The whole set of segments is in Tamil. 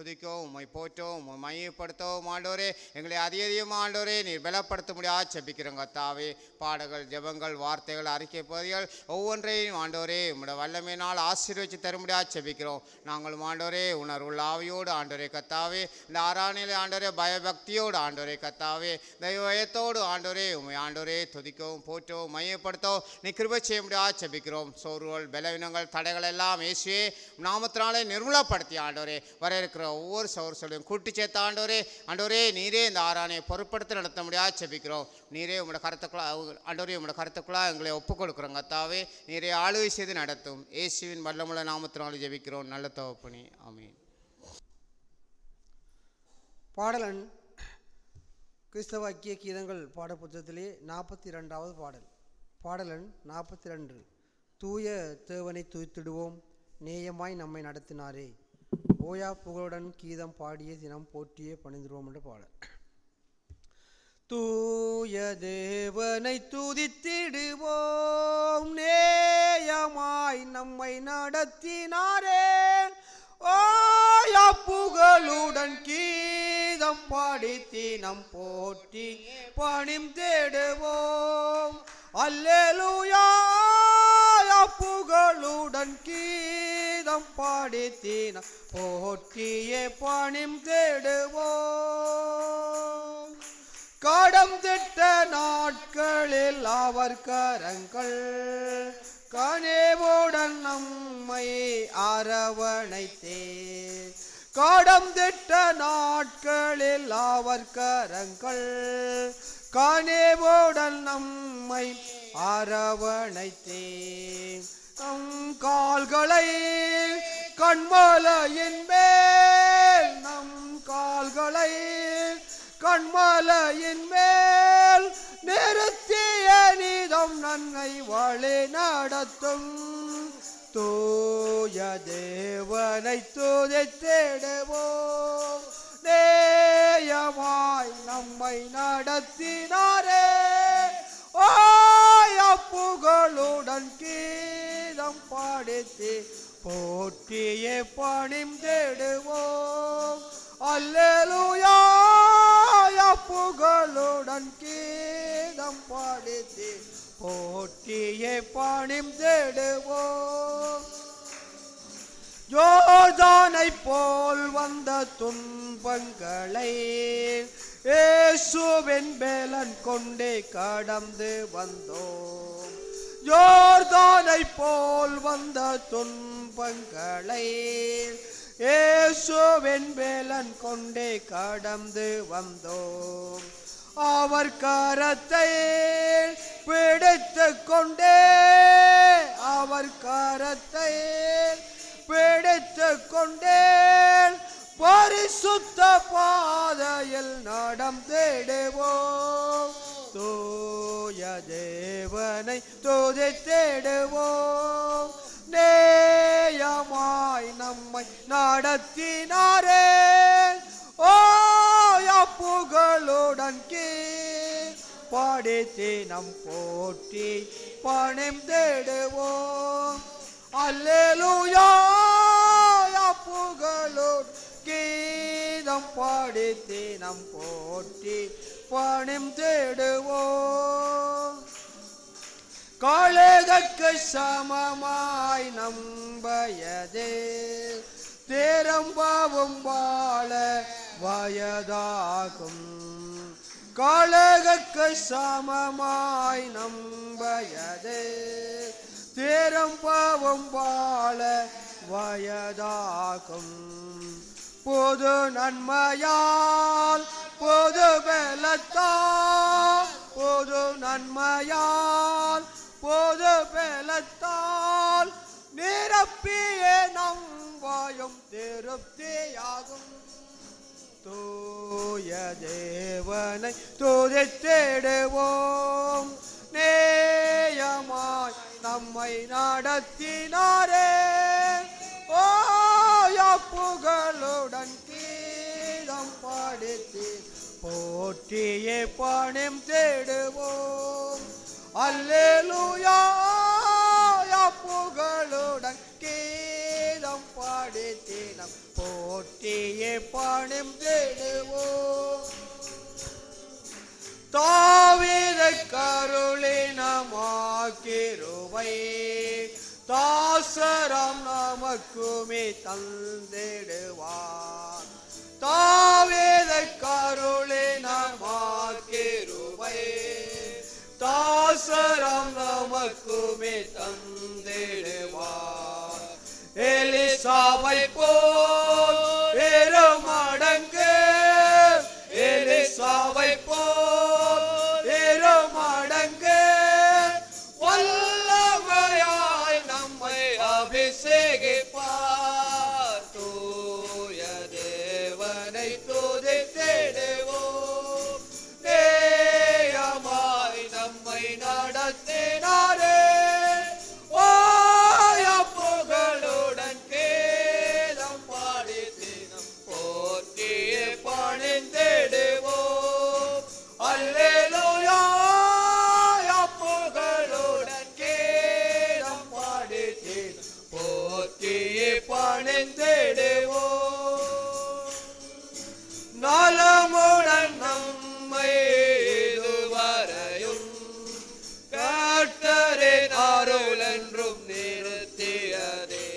துதிக்கவும் உம்மை போற்றவும் உம்மை மையப்படுத்தவும் ஆண்டவரே எங்களை அதிகமாக ஆண்டவரே நீர் பலப்படுத்த முடியாது செபிக்கிறோம் கர்த்தாவே. பாடல்கள், ஜெபங்கள், வார்த்தைகள், அறிக்கை பகுதிகள் ஒவ்வொன்றையும் ஆண்டவரே உம்முடைய வல்லமையினால் ஆசீர்வதித்து தர முடியாது செபிக்கிறோம். நாங்களும் ஆண்டவரே உணர்வுள்ள ஆவியோடு ஆண்டவரே கர்த்தாவே இந்த ஆராதனையிலே ஆண்டவரே பயபக்தியோடு ஆண்டவரே கர்த்தாவே தெய்வயத்தோடு ஆண்டவரே உம்மை ஆண்டவரே துதிக்கவும் போற்றவும் மையப்படுத்தவும் நீ கிருபை செய்ய முடியாது செபிக்கிறோம். சோர்வுகள், பலவீனங்கள், தடைகள் எல்லாம் இயேசுவே நாமத்தினாலே நிர்மூலப்படுத்தி ஆண்டவரே வர இருக்கிற ஒவ்வொரு சௌரசலையும் கூட்டி சேர்த்த ஆண்டவரே நீரே இந்த ஆராதனையை பொருட்படுத்தி நடத்த முடியாது செபிக்கிறோம். நீரே உங்களோட கருத்துக்குள்ளா ஆண்டவரே உங்களோட கருத்துக்குள்ளா எங்களை ஒப்புக் கொடுக்குறோம் கர்த்தாவே. நீரே ஆளுகை செய்து நடத்தும். இயேசுவின் வல்லமுள்ள நாமத்தினாலே ஜெபிக்கிறோம் நல்ல தகப்பனே, ஆமென். பாடலன் கிறிஸ்தவ ஐக்கிய கீதங்கள் பாடப்புத்தகத்திலே 42வது பாடல். பாடலன் 42. தூய தேவனை துதித்திடுவோம், நேயமாய் நம்மை நடத்தினாரே, ஓயா புகழுடன் கீதம் பாடிய தினம் போற்றியே பணிந்துருவோம் என்ற பாடல். தூய தேவனை துதித்திடுவோம், நேயமாய் நம்மை நடத்தினாரே, ஓயா புகழுடன் கீதம் பாடி தினம் போற்றி பணிந்திடுவோம். அல்லேலூயா, புகழுடன் கீதம் பாடி தினம் போற்றியே பணிந்திடுவோம். கடந்திட்ட நாட்களில் அவர் கரங்கள் கனிவுடன் நம்மை அரவணைத்தே. கடந்திட்ட நாட்களில் அவர் கரங்கள் கனிவுடன் நம்மை அரவணைத்தே. நம் கால்களை கண்மலையின் மேல், நம் கால்களை கண்மலையின் மேல் நிறுத்திய நீதம் நன்மை வழி நடத்தும். தூய தேவனை துதித்திடுவோம், நேயமாய் நம்மை நடத்தினாரே, ஓயா புகழுடன் கீதம் பாடித்து போற்றியே பணிந்திடுவோம். அல்லேலூயா, புகழுடன் கீதம் பாடித்து போற்றியே பணிந்திடுவோம். யோர்தானை போல் வந்த துன்பங்களை இயேசுவின் பேலன் கொண்டே கடந்து வந்தோம். யோர்தானை போல் வந்த துன்பங்களை இயேசுவின் பேலன் கொண்டே கடந்து வந்தோம். அவர் கரத்தை பிடித்து கொண்டே, அவர் கரத்தை பிடித்து கொண்டேன் பரிசுத்த பாதையில் நடந்திடுவோம். தூய தேவனை துதித்திடுவோம், நேயமாய் நம்மை நடத்தினாரே, ஓயா புகழுடன் கீழ் பாடித்து நம் போற்றி பணிந்திடுவோம். அல்லேலூயா, புகழுடன் கீதம் பாடித்து நம் போற்றி பணிந்திடுவோம். காளைக்கு சமமாய் நம்பயதே, திரும்பவும் வாழ வயதாகும். காளைக்கு சமமாய் நம்பயதே, திரும்பவும் வாழ வயதாகும். பொது நன்மையால் பொது பலத்தால், பொது நன்மையால் பொது பலத்தால் நிரப்பிய நம் வாயும் திருப்தியாகும். தூய தேவனை துதித்திடுவோம், நேயமாய் நம்மை நடத்தினாரே, ஓயா புகழுடன் கீதம் பாடித்து போற்றியே பணிந்திடுவோம். அல்லேலூயா, புகழுடன் கீதம் பாடித்து நம் போற்றியே பணிம் தேடுவோம். தாவீதை கருளினமாக்கிருவை தாசரம் நமக்குமே தந்திடுவார். தாவீதை கருளினமாக்கிருவை தாசரம் நமக்குமே தந்திடுவார். எலிசாவை போல் மடங்கு எலிசாவை போல் மடங்கு வல்லமையாய் நம்மை அபிஷேகிப்பார். தூய தேவனை துதித்திடுவோம். நேயமாய் நம்மை நடத்தினாரே ஓய புகழுடன் கேதம் பாடி தினம் போற்றியே பணிந்திடுவோம். அல்லேலூயா புகழுடன் கேதம் பாடி தினம் போற்றியே பணிந்திடுவோம். நலமுடன் நம்மை இதுவரையும் கர்த்தரின் அருள் என்றும் நிறுத்தியதே.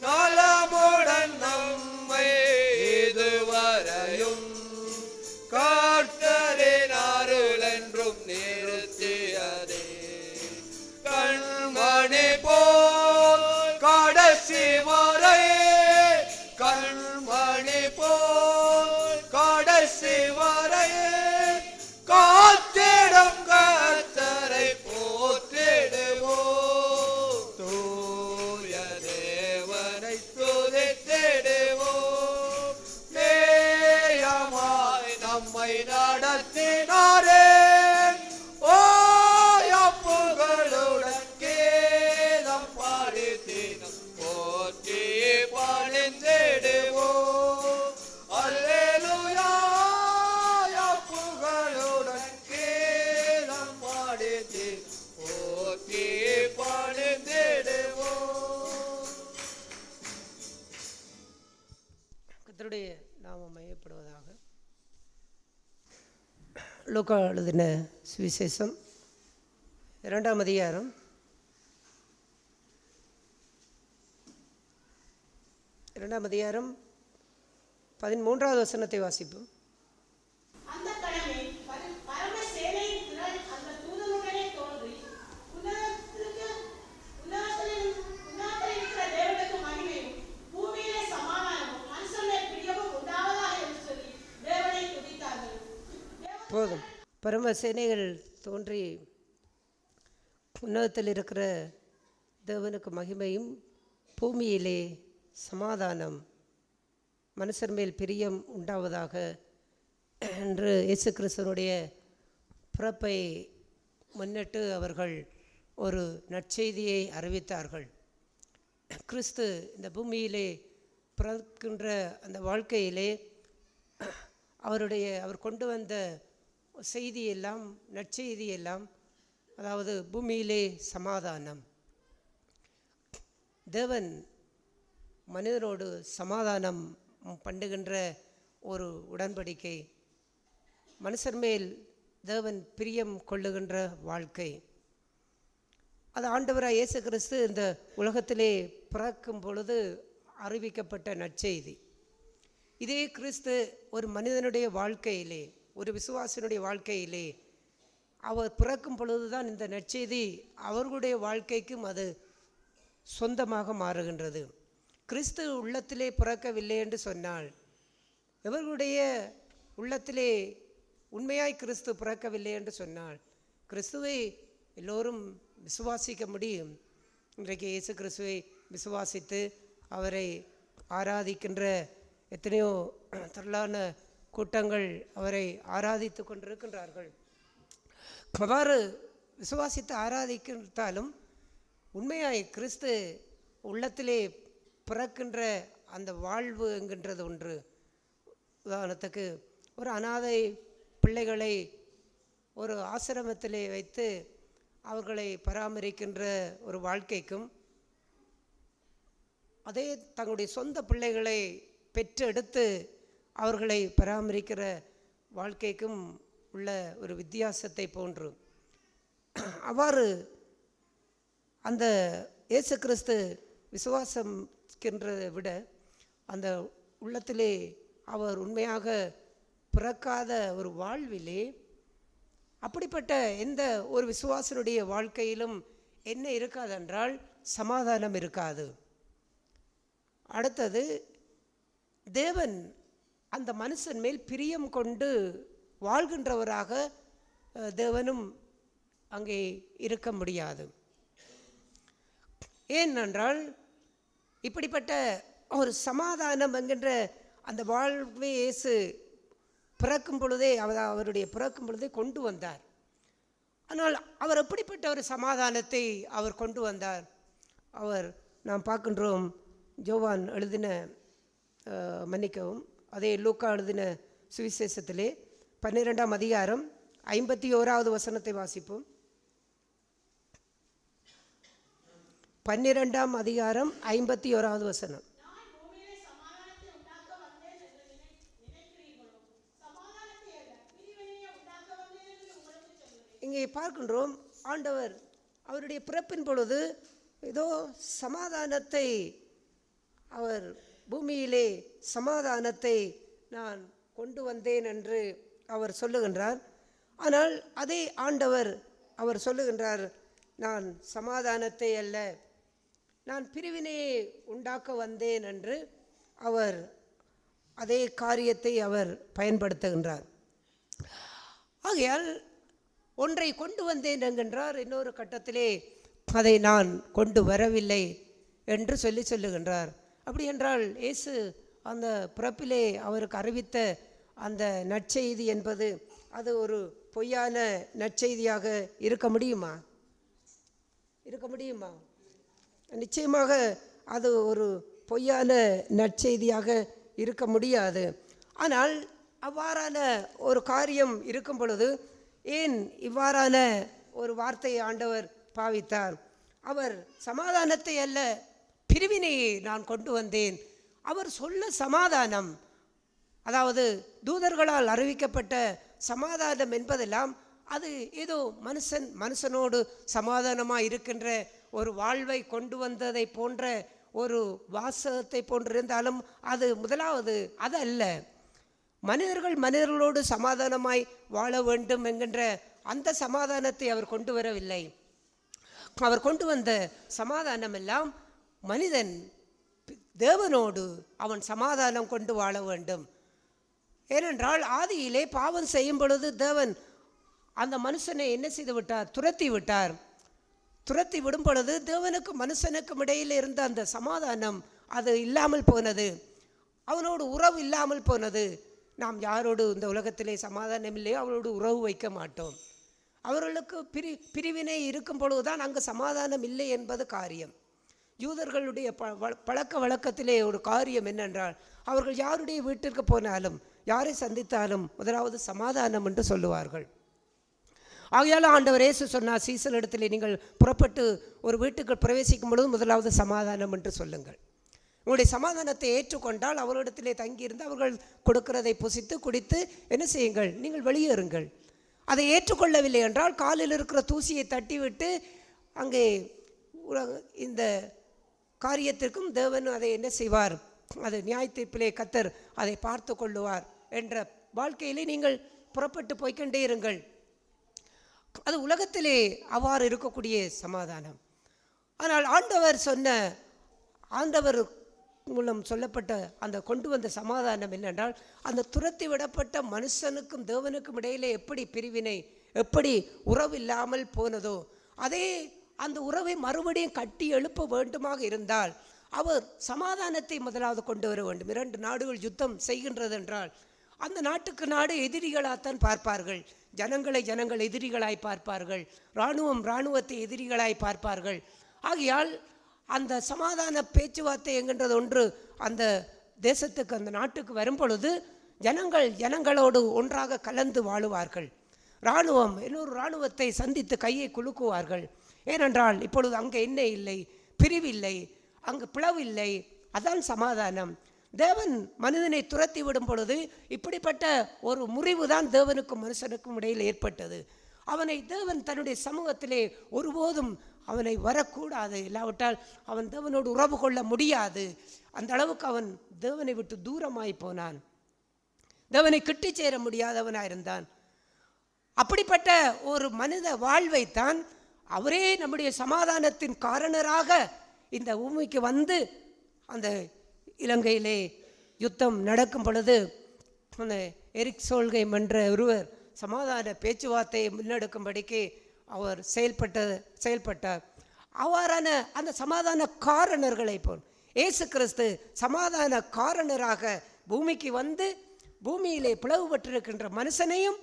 நலமுடன் நம்மை இதுவரையும் கர்த்தரின் அருள் என்றும் நிறுத்தியதே. கண்மணி போல் கடைசி வரை கண்மணி போல் கடைசி வரை காத்திடும் கர்த்தரை போற்றிடுவோம். தூய தேவனை துதித்திடுவோம். நேயமாய் நம்மை நடத்தினாரே ஓய புகழுடன் கேதம் பாடி தினம் போற்றி பணிந்திடுவோம். அல்லேலூயா புகழுடன் கேதம் பாடி தினம் போற்றி பணிந்திடுவோம். கர்த்தருடைய நாமம் மையப்படுவதாக. லூக்கா எழுதின சுவிசேஷம் 2ஆம் அதிகாரம் 13வது வசனத்தை வாசிப்போம். அந்த கடமை பரம சேனையின் திரள் அந்த தூதனுடனே தோன்றி உன்னதத்தில் இருக்கிற தேவனுக்கு மகிமையும் பூமியிலே சமாதானமும் மனுஷன் பிரியமும் உண்டாவதாக என்று சொல்லி தேவனை துதித்தார்கள். போதும். பரம சேனைகள் தோன்றி உன்னதத்தில் இருக்கிற தேவனுக்கு மகிமையும் பூமியிலே சமாதானம் மனுஷர் மேல் பிரியம் உண்டாவதாக என்று இயேசு கிறிஸ்துவனுடைய பிறப்பை முன்னிட்டு அவர்கள் ஒரு நற்செய்தியை அறிவித்தார்கள். கிறிஸ்து இந்த பூமியிலே பிறக்கின்ற அந்த வாழ்க்கையிலே அவர் கொண்டு வந்த செய்தியெல்லாம் நற்செய்தியெல்லாம், அதாவது பூமியிலே சமாதானம், தேவன் மனிதனோடு சமாதானம் பண்ணுகின்ற ஒரு உடன்படிக்கை, மனுஷர் மேல் தேவன் பிரியம் கொள்ளுகின்ற வாழ்க்கை. அது ஆண்டவராக இயேசு கிறிஸ்து இந்த உலகத்திலே பிறக்கும் பொழுது அறிவிக்கப்பட்ட நற்செய்தி. இதே கிறிஸ்து ஒரு மனிதனுடைய வாழ்க்கையிலே, ஒரு விசுவாசினுடைய வாழ்க்கையிலே அவர் பிறக்கும் பொழுதுதான் இந்த நற்செய்தி அவர்களுடைய வாழ்க்கைக்கும் அது சொந்தமாக மாறுகின்றது. கிறிஸ்து உள்ளத்திலே பிறக்கவில்லை என்று சொன்னால், எவர்களுடைய உள்ளத்திலே உண்மையாய் கிறிஸ்து பிறக்கவில்லை என்று சொன்னால் கிறிஸ்துவை எல்லோரும் விசுவாசிக்க முடியும். இன்றைக்கு இயேசு கிறிஸ்துவை விசுவாசித்து அவரை ஆராதிக்கின்ற எத்தனையோ திரளான கூட்டங்கள் அவரை ஆராதித்து கொண்டிருக்கின்றார்கள். அவ்வாறு விசுவாசித்து ஆராதிக்கின்றாலும் உண்மையாய் கிறிஸ்து உள்ளத்திலே பிறக்கின்ற அந்த வாழ்வு என்கின்றது ஒன்று. உதாரணத்துக்கு ஒரு அனாதை பிள்ளைகளை ஒரு ஆசிரமத்திலே வைத்து அவர்களை பராமரிக்கின்ற ஒரு வாழ்க்கைக்கும், அதே தங்களுடைய சொந்த பிள்ளைகளை பெற்றெடுத்து அவர்களை பராமரிக்கிற வாழ்க்கைக்கும் உள்ள ஒரு வித்தியாசத்தை போன்று அவ்வாறு அந்த இயேசு கிறிஸ்து விசுவாசிக்கின்றதை விட அந்த உள்ளத்திலே அவர் உண்மையாக பிறக்காத ஒரு வாழ்விலே அப்படிப்பட்ட எந்த ஒரு விசுவாசனுடைய வாழ்க்கையிலும் என்ன இருக்காதென்றால் சமாதானம் இருக்காது. அடுத்தது, தேவன் அந்த மனுஷன் மேல் பிரியம் கொண்டு வாழ்கின்றவராக தேவனும் அங்கே இருக்க முடியாது. ஏனென்றால் இப்படிப்பட்ட ஒரு சமாதானம் என்கின்ற அந்த வாழ்வை இயேசு பிறக்கும் பொழுதே அவருடைய பிறக்கும் பொழுதே கொண்டு வந்தார். ஆனால் அவர் எப்படிப்பட்ட ஒரு சமாதானத்தை அவர் கொண்டு வந்தார்? நாம் பார்க்கின்றோம், யோவான் எழுதின மன்னிக்கவும் அதே லூக்கா எழுதின சுவிசேஷத்திலே 12ஆம் அதிகாரம் 51வது வசனத்தை வாசிப்போம். 12ஆம் அதிகாரம் 51வது வசனம். இங்கே பார்க்கின்றோம், ஆண்டவர் அவருடைய பிறப்பின் பொழுது ஏதோ சமாதானத்தை, அவர் பூமியிலே சமாதானத்தை நான் கொண்டு வந்தேன் என்று அவர் சொல்லுகின்றார். ஆனால் அதே ஆண்டவர் அவர் சொல்லுகின்றார், நான் சமாதானத்தை அல்ல, நான் பிரிவினையை உண்டாக்க வந்தேன் என்று அவர் அதே காரியத்தை அவர் பயன்படுத்துகின்றார். ஆகையால் ஒன்றை கொண்டு வந்தேன் என்கின்றார், இன்னொரு கட்டத்திலே அதை நான் கொண்டு வரவில்லை என்று சொல்லுகின்றார். அப்படி என்றால் இயேசு அந்த பிறப்பிலே அவருக்கு அறிவித்த அந்த நற்செய்தி என்பது அது ஒரு பொய்யான நற்செய்தியாக இருக்க முடியுமா? நிச்சயமாக அது ஒரு பொய்யான நற்செய்தியாக இருக்க முடியாது. ஆனால் அவ்வாறான ஒரு காரியம் இருக்கும் பொழுது ஏன் இவ்வாறான ஒரு வார்த்தையை ஆண்டவர் பாவித்தார்? அவர் சமாதானத்தை அல்ல, பிரிவினையை நான் கொண்டு வந்தேன். அவர் சொல்ல சமாதானம், அதாவது தூதர்களால் அறிவிக்கப்பட்ட சமாதானம் என்பதெல்லாம் அது ஏதோ மனுஷனோடு சமாதானமாக இருக்கின்ற ஒரு வாழ்வை கொண்டு வந்ததை போன்ற ஒரு வாசகத்தை போன்றிருந்தாலும் அது முதலாவது அது அல்ல. மனிதர்களோடு சமாதானமாய் வாழ வேண்டும் என்கின்ற அந்த சமாதானத்தை அவர் கொண்டு வரவில்லை. அவர் கொண்டு வந்த சமாதானம் எல்லாம் மனிதன் தேவனோடு அவன் சமாதானம் கொண்டு வாழ வேண்டும். ஏனென்றால் ஆதியிலே பாவம் செய்யும் பொழுது தேவன் அந்த மனுஷனை என்ன செய்து விட்டார்? துரத்தி விட்டார். துரத்தி விடும் பொழுது தேவனுக்கும் மனுஷனுக்கும் இடையில் இருந்த அந்த சமாதானம் அது இல்லாமல் போனது, அவனோடு உறவு இல்லாமல் போனது. நாம் யாரோடு இந்த உலகத்திலே சமாதானம் இல்லையோ அவரோடு உறவு வைக்க மாட்டோம். அவர்களுக்கு பிரிவினை இருக்கும் பொழுதுதான் அங்கு சமாதானம் இல்லை என்பது காரியம். யூதர்களுடைய பழக்க வழக்கத்திலே ஒரு காரியம் என்னென்றால், அவர்கள் யாருடைய வீட்டிற்கு போனாலும் யாரை சந்தித்தாலும் முதலாவது சமாதானம் என்று சொல்லுவார்கள். ஆகையால் ஆண்டவர் இயேசு சொன்னார், சீசனிடத்திலே நீங்கள் புறப்பட்டு ஒரு வீட்டுக்கு பிரவேசிக்கும் பொழுது முதலாவது சமாதானம் என்று சொல்லுங்கள். உங்களுடைய சமாதானத்தை ஏற்றுக்கொண்டால் அவர்களிடத்திலே தங்கியிருந்து அவர்கள் கொடுக்கிறதை புசித்து குடித்து என்ன செய்யுங்கள்? நீங்கள் வெளியேறுங்கள். அதை ஏற்றுக்கொள்ளவில்லை என்றால் காலில் இருக்கிற தூசியை தட்டிவிட்டு அங்கே இந்த காரியத்திற்கும் தேவன் அதை என்ன செய்வார்? அது நியாய தீர்ப்பிலே கர்த்தர் அதை பார்த்து கொள்ளுவார் என்ற வாழ்க்கையிலே நீங்கள் புறப்பட்டு போய்கொண்டே இருங்கள். அது உலகத்திலே அவ்வாறு இருக்கக்கூடிய சமாதானம். ஆனால் ஆண்டவர் மூலம் சொல்லப்பட்ட அந்த கொண்டு வந்த சமாதானம் என்னென்றால், அந்த துரத்தி விடப்பட்ட மனுஷனுக்கும் தேவனுக்கும் இடையிலே எப்படி பிரிவினை, எப்படி உறவு இல்லாமல் போனதோ அதே அந்த உறவை மறுபடியும் கட்டி எழுப்ப வேண்டுமாக இருந்தால் அவர் சமாதானத்தை முதலாவது கொண்டு வர வேண்டும். 2 நாடுகள் யுத்தம் செய்கின்றது என்றால் அந்த நாட்டுக்கு நாடு எதிரிகளாகத்தான் பார்ப்பார்கள். ஜனங்கள் எதிரிகளாய் பார்ப்பார்கள். இராணுவத்தை எதிரிகளாய் பார்ப்பார்கள். ஆகையால் அந்த சமாதான பேச்சுவார்த்தை என்கின்றது ஒன்று அந்த தேசத்துக்கு அந்த நாட்டுக்கு வரும் பொழுது ஜனங்களோடு ஒன்றாக கலந்து வாழுவார்கள். இராணுவம் இன்னொரு இராணுவத்தை சந்தித்து கையை குலுக்குவார்கள். ஏனென்றால் இப்பொழுது அங்கே என்ன இல்லை? பிரிவில்லை, அங்கு பிளவில்லை. அதான் சமாதானம். தேவன் மனிதனை துரத்தி விடும் பொழுது இப்படிப்பட்ட ஒரு முறிவு தான் தேவனுக்கும் மனுஷனுக்கும் இடையில் ஏற்பட்டது. அவனை தேவன் தன்னுடைய சமூகத்திலே ஒருபோதும் அவனை வரக்கூடாது, இல்லாவிட்டால் அவன் தேவனோடு உறவு கொள்ள முடியாது. அந்த அளவுக்கு அவன் தேவனை விட்டு தூரமாய் போனான், தேவனை கிட்டி சேர முடியாதவனாயிருந்தான். அப்படிப்பட்ட ஒரு மனித வாழ்வைத்தான் அவரே நம்முடைய சமாதானத்தின் காரணராக இந்த பூமிக்கு வந்து அந்த இலங்கையிலே யுத்தம் நடக்கும் பொழுது அந்த எரிக் சோல்ஹெய்ம் என்ற ஒருவர் சமாதான பேச்சுவார்த்தையை முன்னெடுக்கும்படிக்கு அவர் செயல்பட்டார். அவ்வாறான அந்த சமாதான காரணர்களை போல் இயேசு கிறிஸ்து சமாதான காரணராக பூமிக்கு வந்து பூமியிலே பிளவுபட்டிருக்கின்ற மனுஷனையும்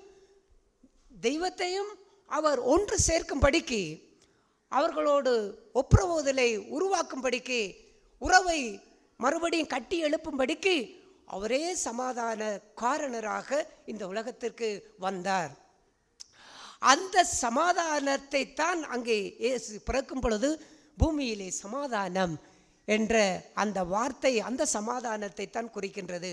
தெய்வத்தையும் அவர் ஒன்று சேர்க்கும்படிக்கு, அவர்களோடு ஒப்புரவுதலை உருவாக்கும்படிக்கு, உறவை மறுபடியும் கட்டி எழுப்பும்படிக்கு அவரே சமாதான காரணராக இந்த உலகத்திற்கு வந்தார். அந்த சமாதானத்தை தான் அங்கே இயேசு பிறக்கும் பொழுது பூமியிலே சமாதானம் என்ற அந்த வார்த்தை அந்த சமாதானத்தை தான் குறிக்கின்றது.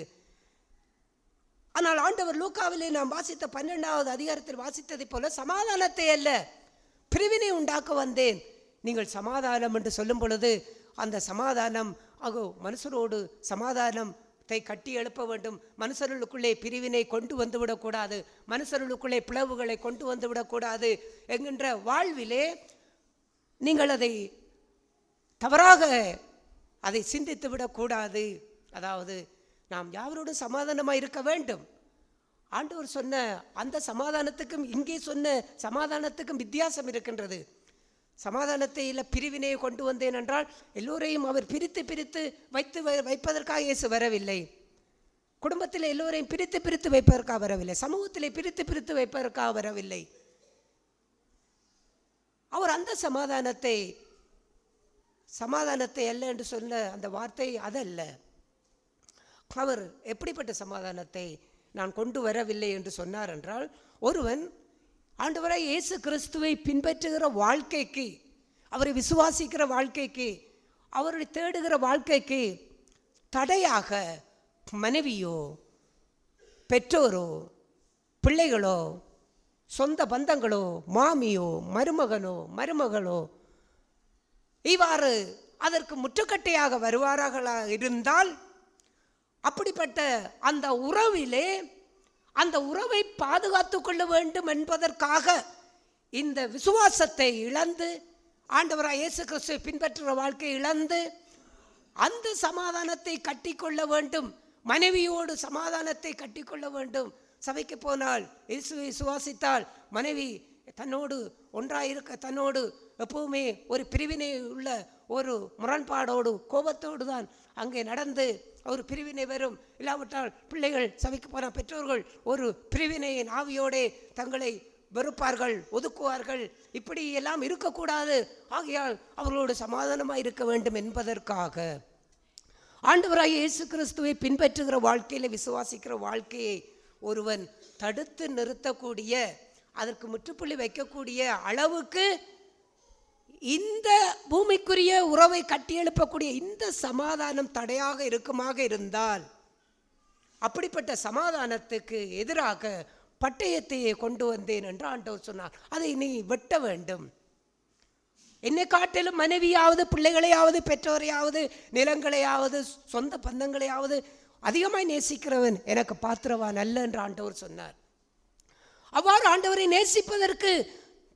ஆனால் ஆண்டவர் லூக்காவிலே நாம் வாசித்த 12வது அதிகாரத்தில் வாசித்ததை போல சமாதானத்தை அல்ல பிரிவினை உண்டாக்க வந்தேன். நீங்கள் சமாதானம் என்று சொல்லும் பொழுது அந்த சமாதானம் மனுஷரோடு சமாதானத்தை கட்டி எழுப்ப வேண்டும். மனுஷர்களுக்குள்ளே பிரிவினை கொண்டு வந்துவிடக்கூடாது, மனுஷர்களுக்குள்ளே பிளவுகளை கொண்டு வந்துவிடக்கூடாது என்கின்ற வாழ்விலே நீங்கள் அதை தவறாக அதை சிந்தித்து விடக்கூடாது. அதாவது நாம் யாவரோடும் சமாதானமாக இருக்க வேண்டும். ஆண்டவர் சொன்ன அந்த சமாதானத்துக்கும் இங்கே சொன்ன சமாதானத்துக்கும் வித்தியாசம் இருக்கின்றது. சமாதானத்தை இல்லை பிரிவினையை கொண்டு வந்தேன் என்றால் எல்லோரையும் அவர் பிரித்து வைப்பதற்காக இயேசு வரவில்லை. குடும்பத்தில் எல்லோரையும் பிரித்து வைப்பதற்காக வரவில்லை. சமூகத்திலே பிரித்து வைப்பதற்காக வரவில்லை. அவர் அந்த சமாதானத்தை அல்ல என்று சொன்ன அந்த வார்த்தை அதல்ல. அவர் எப்படிப்பட்ட சமாதானத்தை நான் கொண்டு வரவில்லை என்று சொன்னார் என்றால், ஒருவன் ஆண்டவராய் இயேசு கிறிஸ்துவை பின்பற்றுகிற வாழ்க்கைக்கு, அவரை விசுவாசிக்கிற வாழ்க்கைக்கு, அவரை தேடுகிற வாழ்க்கைக்கு தடையாக மனைவியோ பெற்றோரோ பிள்ளைகளோ சொந்த பந்தங்களோ மாமியோ மருமகனோ இவ்வாறு அதற்கு முற்றுக்கட்டையாக வருவார்களாக இருந்தால், அப்படிப்பட்ட அந்த உறவிலே அந்த உறவை பாதுகாத்து கொள்ள வேண்டும் என்பதற்காக இந்த விசுவாசத்தை இழந்து ஆண்டவராய் இயேசு கிறிஸ்துவை பின்பற்றுகிற வாழ்க்கையை இழந்து அந்த சமாதானத்தை கட்டிக்கொள்ள வேண்டும். மனைவியோடு சமாதானத்தை கட்டிக்கொள்ள வேண்டும். சபைக்கு போனால் இயேசுவை விசுவாசித்தால் மனைவி தன்னோடு ஒன்றாயிருக்க, தன்னோடு எப்பவுமே ஒரு பிரிவினை உள்ள ஒரு முரண்பாடோடு கோபத்தோடு தான் அங்கே நடந்து ஒரு பிரிவினை வரும். இல்லாவிட்டால் பிள்ளைகள் சபைக்கு போன பெற்றோர்கள் ஒரு பிரிவினையின் ஆவியோடே தங்களை வெறுப்பார்கள், ஒதுக்குவார்கள். இப்படி எல்லாம் இருக்கக்கூடாது. ஆகையால் அவர்களோடு சமாதானமாக இருக்க வேண்டும் என்பதற்காக ஆண்டவராகிய இயேசு கிறிஸ்துவை பின்பற்றுகிற வாழ்க்கையில் விசுவாசிக்கிற வாழ்க்கையை ஒருவன் தடுத்து நிறுத்தக்கூடிய, அதற்கு முற்றுப்புள்ளி வைக்கக்கூடிய அளவுக்கு இந்த பூமிக்குரிய உறவை கட்டியெழுப்பக்கூடிய இந்த சமாதானம் தடையாக இருக்குமாக இருந்தால், அப்படிப்பட்ட சமாதானத்துக்கு எதிராக பட்டயத்தையே கொண்டு வந்தேன் என்று ஆண்டவர் சொன்னார். அதை நீ வெட்ட வேண்டும். என்னை காட்டிலும் மனைவியாவது பிள்ளைகளையாவது பெற்றோரையாவது நிலங்களையாவது சொந்த பந்தங்களையாவது அதிகமாய் நேசிக்கிறவன் எனக்கு பாத்திரவான் அல்ல என்று ஆண்டவர் சொன்னார். அவ்வாறு ஆண்டவரை நேசிப்பதற்கு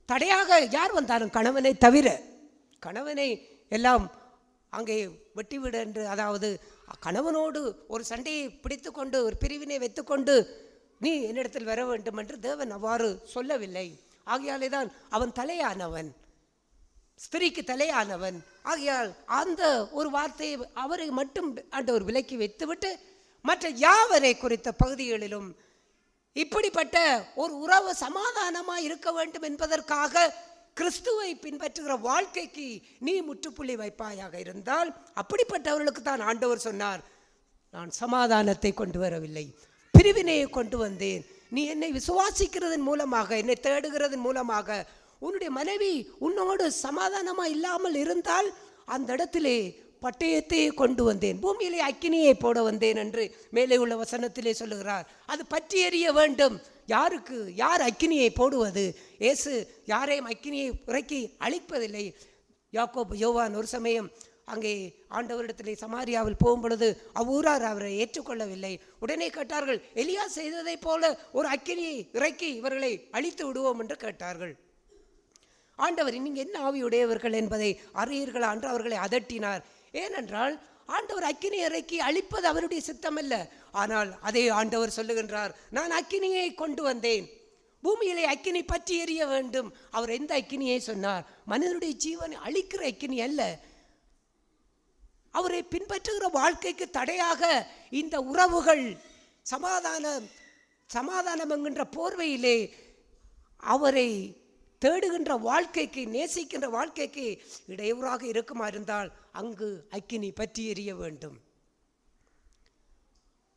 தடையாக யார் வந்தாலும் கணவனை தவிர, கணவனை எல்லாம் அங்கே வெட்டிவிட என்று, அதாவது கணவனோடு ஒரு சண்டையை பிடித்து கொண்டு ஒரு பிரிவினை வைத்துக்கொண்டு நீ என்னிடத்தில் வர வேண்டும் என்று தேவன் அவ்வாறு சொல்லவில்லை. ஆகையாலே தான் அவன் தலையானவன், ஸ்திரீக்கு தலையானவன். ஆகையால் அந்த ஒரு வார்த்தையை அவரை மட்டும் ஆண்டவர் விலக்கி வைத்துவிட்டு மற்ற யாவரை குறித்த பகுதிகளிலும் இப்படிப்பட்ட ஒரு உறவு சமாதானமாக இருக்க வேண்டும் என்பதற்காக கிறிஸ்துவை பின்பற்றுகிற வாழ்க்கைக்கு நீ முற்றுப்புள்ளி வைப்பாயாக இருந்தால், அப்படிப்பட்டவர்களுக்கு தான் ஆண்டவர் சொன்னார், நான் சமாதானத்தை கொண்டு வரவில்லை, பிரிவினையை கொண்டு வந்தேன். நீ என்னை விசுவாசிக்கிறதன் மூலமாக, என்னை தேடுகிறதன் மூலமாக உன்னுடைய மனைவி உன்னோடு சமாதானமாக இல்லாமல் இருந்தால் அந்த இடத்திலே பட்டயத்தை கொண்டு வந்தேன், பூமியிலே அக்கினியை போட வந்தேன் என்று மேலே உள்ள வசனத்திலே சொல்லுகிறார். அது பற்றி எறிய வேண்டும். யாருக்கு? யார் அக்கினியை போடுவது? இயேசு யாரையும் அக்கினியை இறக்கி அழிப்பதில்லை. யாக்கோபு யோவான் ஒரு சமயம் அங்கே ஆண்டவரிடத்திலே சமாரியாவில் போகும் பொழுது அவ்வூரார் அவரை ஏற்றுக்கொள்ளவில்லை. உடனே கேட்டார்கள், எலியா செய்ததைப் போல ஒரு அக்கினியை இறக்கி இவர்களை அழித்து விடுவோம் என்று கேட்டார்கள். ஆண்டவர், நீங்கள் என்ன ஆவியுடையவர்கள் என்பதை அறியீர்களா என்று அவர்களை அதட்டினார். ஏனென்றால் ஆண்டவர் அக்கினி இறக்கி அழிப்பது அவருடைய சித்தமல்ல. ஆனால் அதே ஆண்டவர் சொல்லுகின்றார், நான் அக்கினியை கொண்டு வந்தேன், பூமியிலே அக்கினி பற்றி எறிய வேண்டும். அவர் எந்த அக்கினியை சொன்னார்? மனிதனுடைய ஜீவனை அழிக்கிற அக்கினி அல்ல. அவரை பின்பற்றுகிற வாழ்க்கைக்கு தடையாக இந்த உறவுகள் சமாதானம் என்கின்ற போர்வையிலே அவரை தேடுகின்ற வாழ்க்கைக்கு, நேசிக்கின்ற வாழ்க்கைக்கு இடையூறாக இருக்குமா இருந்தால் அங்கு அக்கினி பற்றி எறிய வேண்டும்.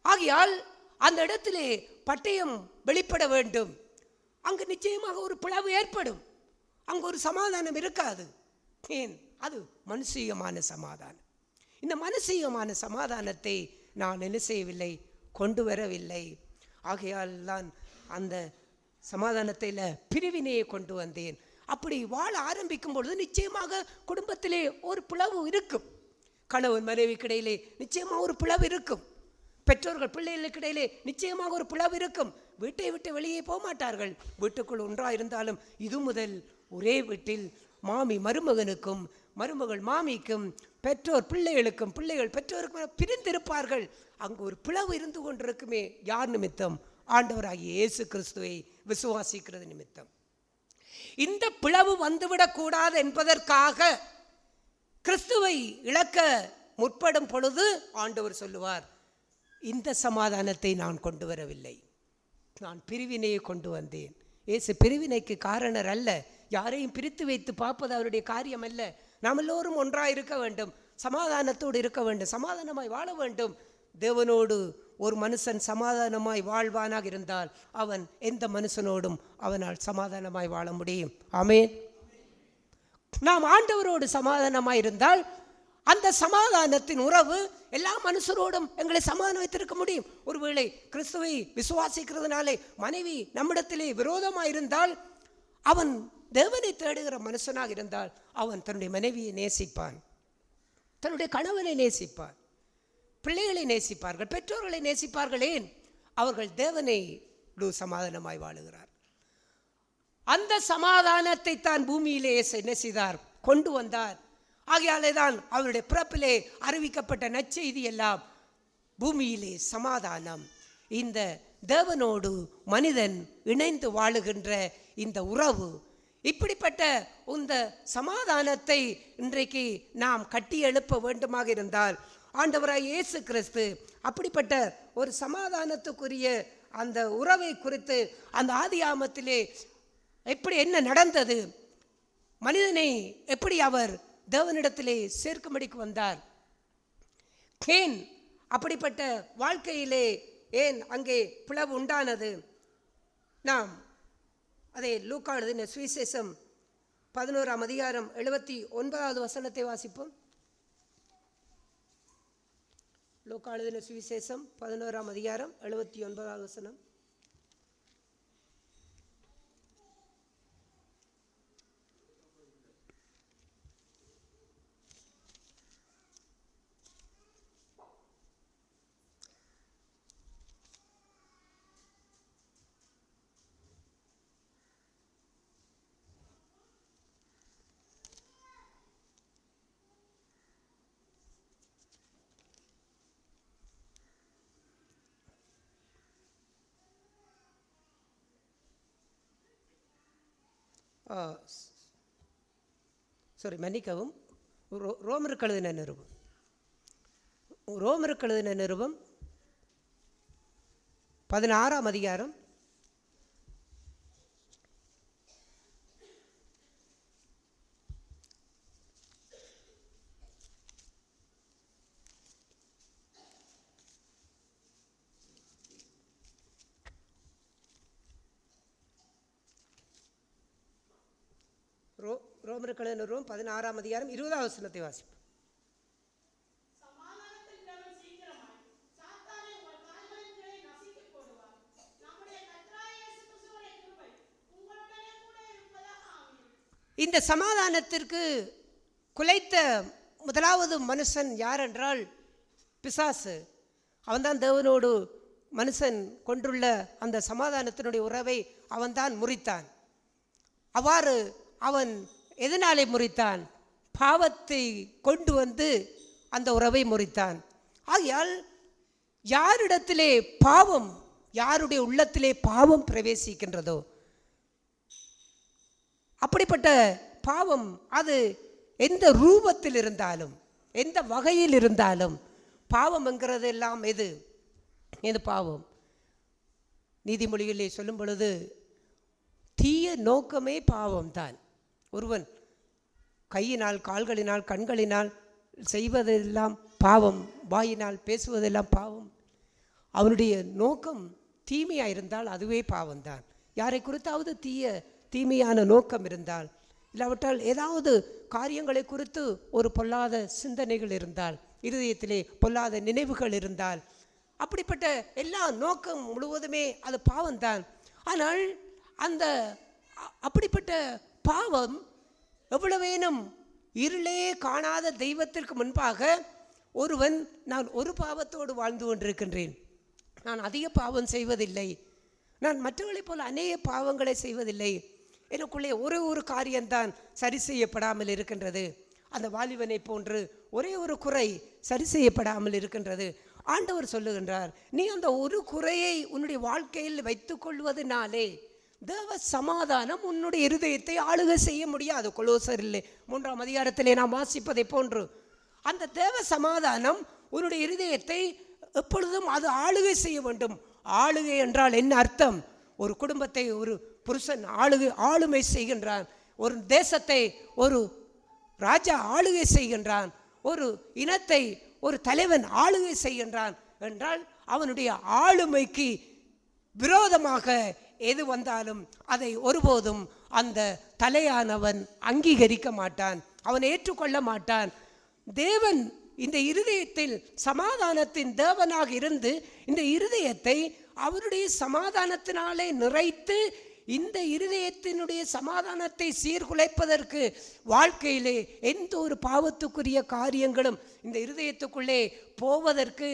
ஆகையால் அந்த இடத்திலே பட்டயம் வெளிப்பட வேண்டும். அங்கு நிச்சயமாக ஒரு பிளவு ஏற்படும். அங்கு ஒரு சமாதானம் இருக்காது. ஏன்? அது மனுஷீகமான சமாதானம். இந்த மனுஷீகமான சமாதானத்தை நான் என்ன செய்யவில்லை? கொண்டு வரவில்லை. ஆகையால் தான் அந்த சமாதானத்தில் பிரிவினையை கொண்டு வந்தேன். அப்படி வாழ ஆரம்பிக்கும் பொழுது நிச்சயமாக குடும்பத்திலே ஒரு பிளவு இருக்கும். கணவன் மனைவிக்கு இடையிலே நிச்சயமாக ஒரு பிளவு இருக்கும். பெற்றோர்கள் பிள்ளைகளுக்கு இடையிலே நிச்சயமாக ஒரு பிளவு இருக்கும். வீட்டை விட்டு வெளியே போக மாட்டார்கள். வீட்டுக்குள் ஒன்றாக இருந்தாலும் இது முதல் ஒரே வீட்டில் மாமி மருமகனுக்கும், மருமகள் மாமிக்கும், பெற்றோர் பிள்ளைகளுக்கும், பிள்ளைகள் பெற்றோருக்கும் பிரிந்திருப்பார்கள். அங்கு ஒரு பிளவு இருந்து கொண்டிருக்குமே. யார் நிமித்தம்? ஆண்டவராகிய இயேசு கிறிஸ்துவை விசுவாசிக்கிறது நிமித்தம். இந்த பிளவு வந்துவிடக்கூடாது என்பதற்காக கிறிஸ்துவை இழக்க முற்படும் பொழுது ஆண்டவர் சொல்லுவார், இந்த சமாதானத்தை நான் கொண்டு வரவில்லை, நான் பிரிவினையை கொண்டு வந்தேன். இயேசு பிரிவினைக்கு காரணர் அல்ல. யாரையும் பிரித்து வைத்து பார்ப்பது அவருடைய காரியம் அல்ல. நாம் எல்லோரும் ஒன்றாக இருக்க வேண்டும், சமாதானத்தோடு இருக்க வேண்டும், சமாதானமாய் வாழ வேண்டும். தேவனோடு ஒரு மனுஷன் சமாதானமாய் வாழ்வானாக இருந்தால் அவன் எந்த மனுஷனோடும் அவனால் சமாதானமாய் வாழ முடியும். ஆமென். நாம் ஆண்டவரோடு சமாதானமாய் இருந்தால் அந்த சமாதானத்தின் உறவு எல்லா மனுஷரோடும் எங்களை சமாதானம் வைத்திருக்க முடியும். ஒருவேளை கிறிஸ்துவை விசுவாசிக்கிறதுனாலே மனைவி நம்மிடத்திலே விரோதமாயிருந்தால், அவன் தேவனை தேடுகிற மனுஷனாக இருந்தால் அவன் தன்னுடைய மனைவியை நேசிப்பான், தன்னுடைய கணவனை நேசிப்பான், பிள்ளைகளை நேசிப்பார்கள், பெற்றோர்களை நேசிப்பார்கள். ஏன்? அவர்கள் தேவனை சமாதானமாய் வாழுகிறார். அந்த சமாதானத்தை தான் பூமியிலே என்ன செய்தார்? கொண்டு வந்தார். ஆகையாலே தான் அவருடைய பிறப்பிலே அறிவிக்கப்பட்ட நற்செய்தி எல்லாம் பூமியிலே சமாதானம். இந்த தேவனோடு மனிதன் இணைந்து வாழுகின்ற இந்த உறவு, இப்படிப்பட்ட இந்த சமாதானத்தை இன்றைக்கு நாம் கட்டி எழுப்ப வேண்டுமாக இருந்தால் ஆண்டவராய் இயேசு கிறிஸ்து அப்படிப்பட்ட ஒரு சமாதானத்துக்குரிய அந்த உறவை குறித்து அந்த ஆதியாமத்திலே எப்படி என்ன நடந்தது, மனிதனை எப்படி அவர் தேவனிடத்திலே சேர்க்கும்படிக்கு வந்தார், ஏன் அப்படிப்பட்ட வாழ்க்கையிலே ஏன் அங்கே பிளவு உண்டானது, நாம் அதை லூக்கா எழுதின சுவிசேஷம் 11ஆம் அதிகாரம் 79வது வசனத்தை வாசிப்போம். லூக்கா எழுதின சுவிசேஷம் 11ஆம் அதிகாரம் 79வது வசனம். மன்னிக்கவும், ரோமருக்கு எழுதின நிருபம், ரோமருக்கு எழுதின நிருபம் 16ஆம் அதிகாரம் 16ஆம் அதிகாரம் 20வது வசனத்தை வாசிப்போம். இந்த சமாதானத்திற்கு குலைத்த முதலாவது மனுஷன் யார் என்றால் பிசாசு. அவன்தான் தேவனோடு மனுஷன் கொண்டுள்ள அந்த சமாதானத்தினுடைய உறவை அவன்தான் முறித்தான். அவ்வாறு அவன் எதனாலே முறித்தான்? பாவத்தை கொண்டு வந்து அந்த உறவை முறித்தான். ஆகையால் யாரிடத்திலே பாவம், யாருடைய உள்ளத்திலே பாவம் பிரவேசிக்கின்றதோ, அப்படிப்பட்ட பாவம் அது எந்த ரூபத்தில் இருந்தாலும் எந்த வகையில் இருந்தாலும், பாவம் என்கிறது எல்லாம் எது பாவம்? நீதிமொழிகளிலே சொல்லும் பொழுது தீய நோக்கமே பாவம்தான். ஒருவன் கையினால், கால்களினால், கண்களினால் செய்வதெல்லாம் பாவம், வாயினால் பேசுவதெல்லாம் பாவம். அவனுடைய நோக்கம் தீமையாக இருந்தால் அதுவே பாவம்தான். யாரை குறித்தாவது தீமையான நோக்கம் இருந்தால், இல்லாவிட்டால் ஏதாவது காரியங்களை குறித்து ஒரு பொல்லாத சிந்தனைகள் இருந்தால், இருதயத்திலே பொல்லாத நினைவுகள் இருந்தால், அப்படிப்பட்ட எல்லா நோக்கம் முழுவதுமே அது பாவம்தான். ஆனால் அப்படிப்பட்ட பாவம் எவ்வளவேனும் இருளே காணாத தெய்வத்திற்கு முன்பாக ஒருவன், நான் ஒரு பாவத்தோடு வாழ்ந்து கொண்டிருக்கின்றேன், நான் அதிக பாவம் செய்வதில்லை, நான் மற்றவர்களைப் போல அநேக பாவங்களை செய்வதில்லை, எனக்குள்ளே ஒரு காரியம்தான் சரி செய்யப்படாமல் இருக்கின்றது, அந்த வாலிபனை போன்று ஒரே ஒரு குறை சரி செய்யப்படாமல் இருக்கின்றது. ஆண்டவர் சொல்லுகின்றார், நீ அந்த ஒரு குறையை உன்னுடைய வாழ்க்கையில் வைத்துக் கொள்வதனாலே தேவ சமாதானம் உன்னுடைய இருதயத்தை ஆளுகை செய்ய முடியாது. கொலோசரிலே 3ஆம் அதிகாரத்திலே நாம் வாசிப்பதை போன்று அந்த தேவ சமாதானம் உன்னுடைய இருதயத்தை எப்பொழுதும் அது ஆளுகை செய்ய வேண்டும். ஆளுகை என்றால் என்ன அர்த்தம்? ஒரு குடும்பத்தை ஒரு புருஷன் ஆளுமை செய்கின்றான், ஒரு தேசத்தை ஒரு ராஜா ஆளுகை செய்கின்றான், ஒரு இனத்தை ஒரு தலைவன் ஆளுகை செய்கின்றான் என்றால் அவனுடைய ஆளுமைக்கு விரோதமாக எது வந்தாலும் அதை ஒருபோதும் அந்த தலையானவன் அங்கீகரிக்க மாட்டான், அவன் ஏற்றுக்கொள்ள மாட்டான். தேவன் இந்த இருதயத்தில் சமாதானத்தின் தேவனாக இருந்து இந்த இருதயத்தை அவருடைய சமாதானத்தினாலே நிறைத்து இந்த இருதயத்தினுடைய சமாதானத்தை சீர்குலைப்பதற்கு வாழ்க்கையிலே எந்த ஒரு பாவத்துக்குரிய காரியங்களும் இந்த இருதயத்துக்குள்ளே போவதற்கு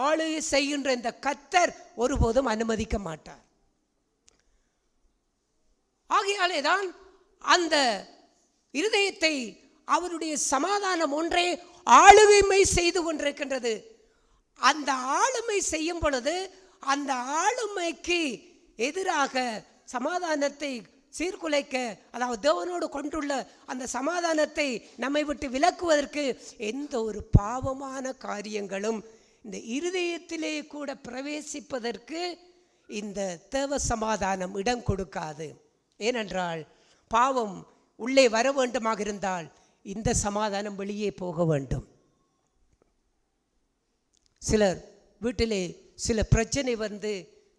ஆளுகை செய்கின்ற இந்த கர்த்தர் ஒருபோதும் அனுமதிக்க மாட்டார். ஆகையாலே தான் அந்த இருதயத்தை அவருடைய சமாதானம் ஒன்றே ஆளுமை செய்து கொண்டிருக்கின்றது. அந்த ஆளுமை செய்யும் பொழுது அந்த ஆளுமைக்கு எதிராக சமாதானத்தை சீர்குலைக்க, அதாவது தேவனோடு கொண்டுள்ள அந்த சமாதானத்தை நம்மை விட்டு விலக்குவதற்கு எந்த ஒரு பாவமான காரியங்களும் இந்த இருதயத்திலே கூட பிரவேசிப்பதற்கு இந்த தேவ சமாதானம் இடம் கொடுக்காது. ஏனென்றால் பாவம் உள்ளே வர வேண்டுமாக இருந்தால் இந்த சமாதானம் வெளியே போக வேண்டும். சிலர் வீட்டிலே சில பிரச்சனை வந்து,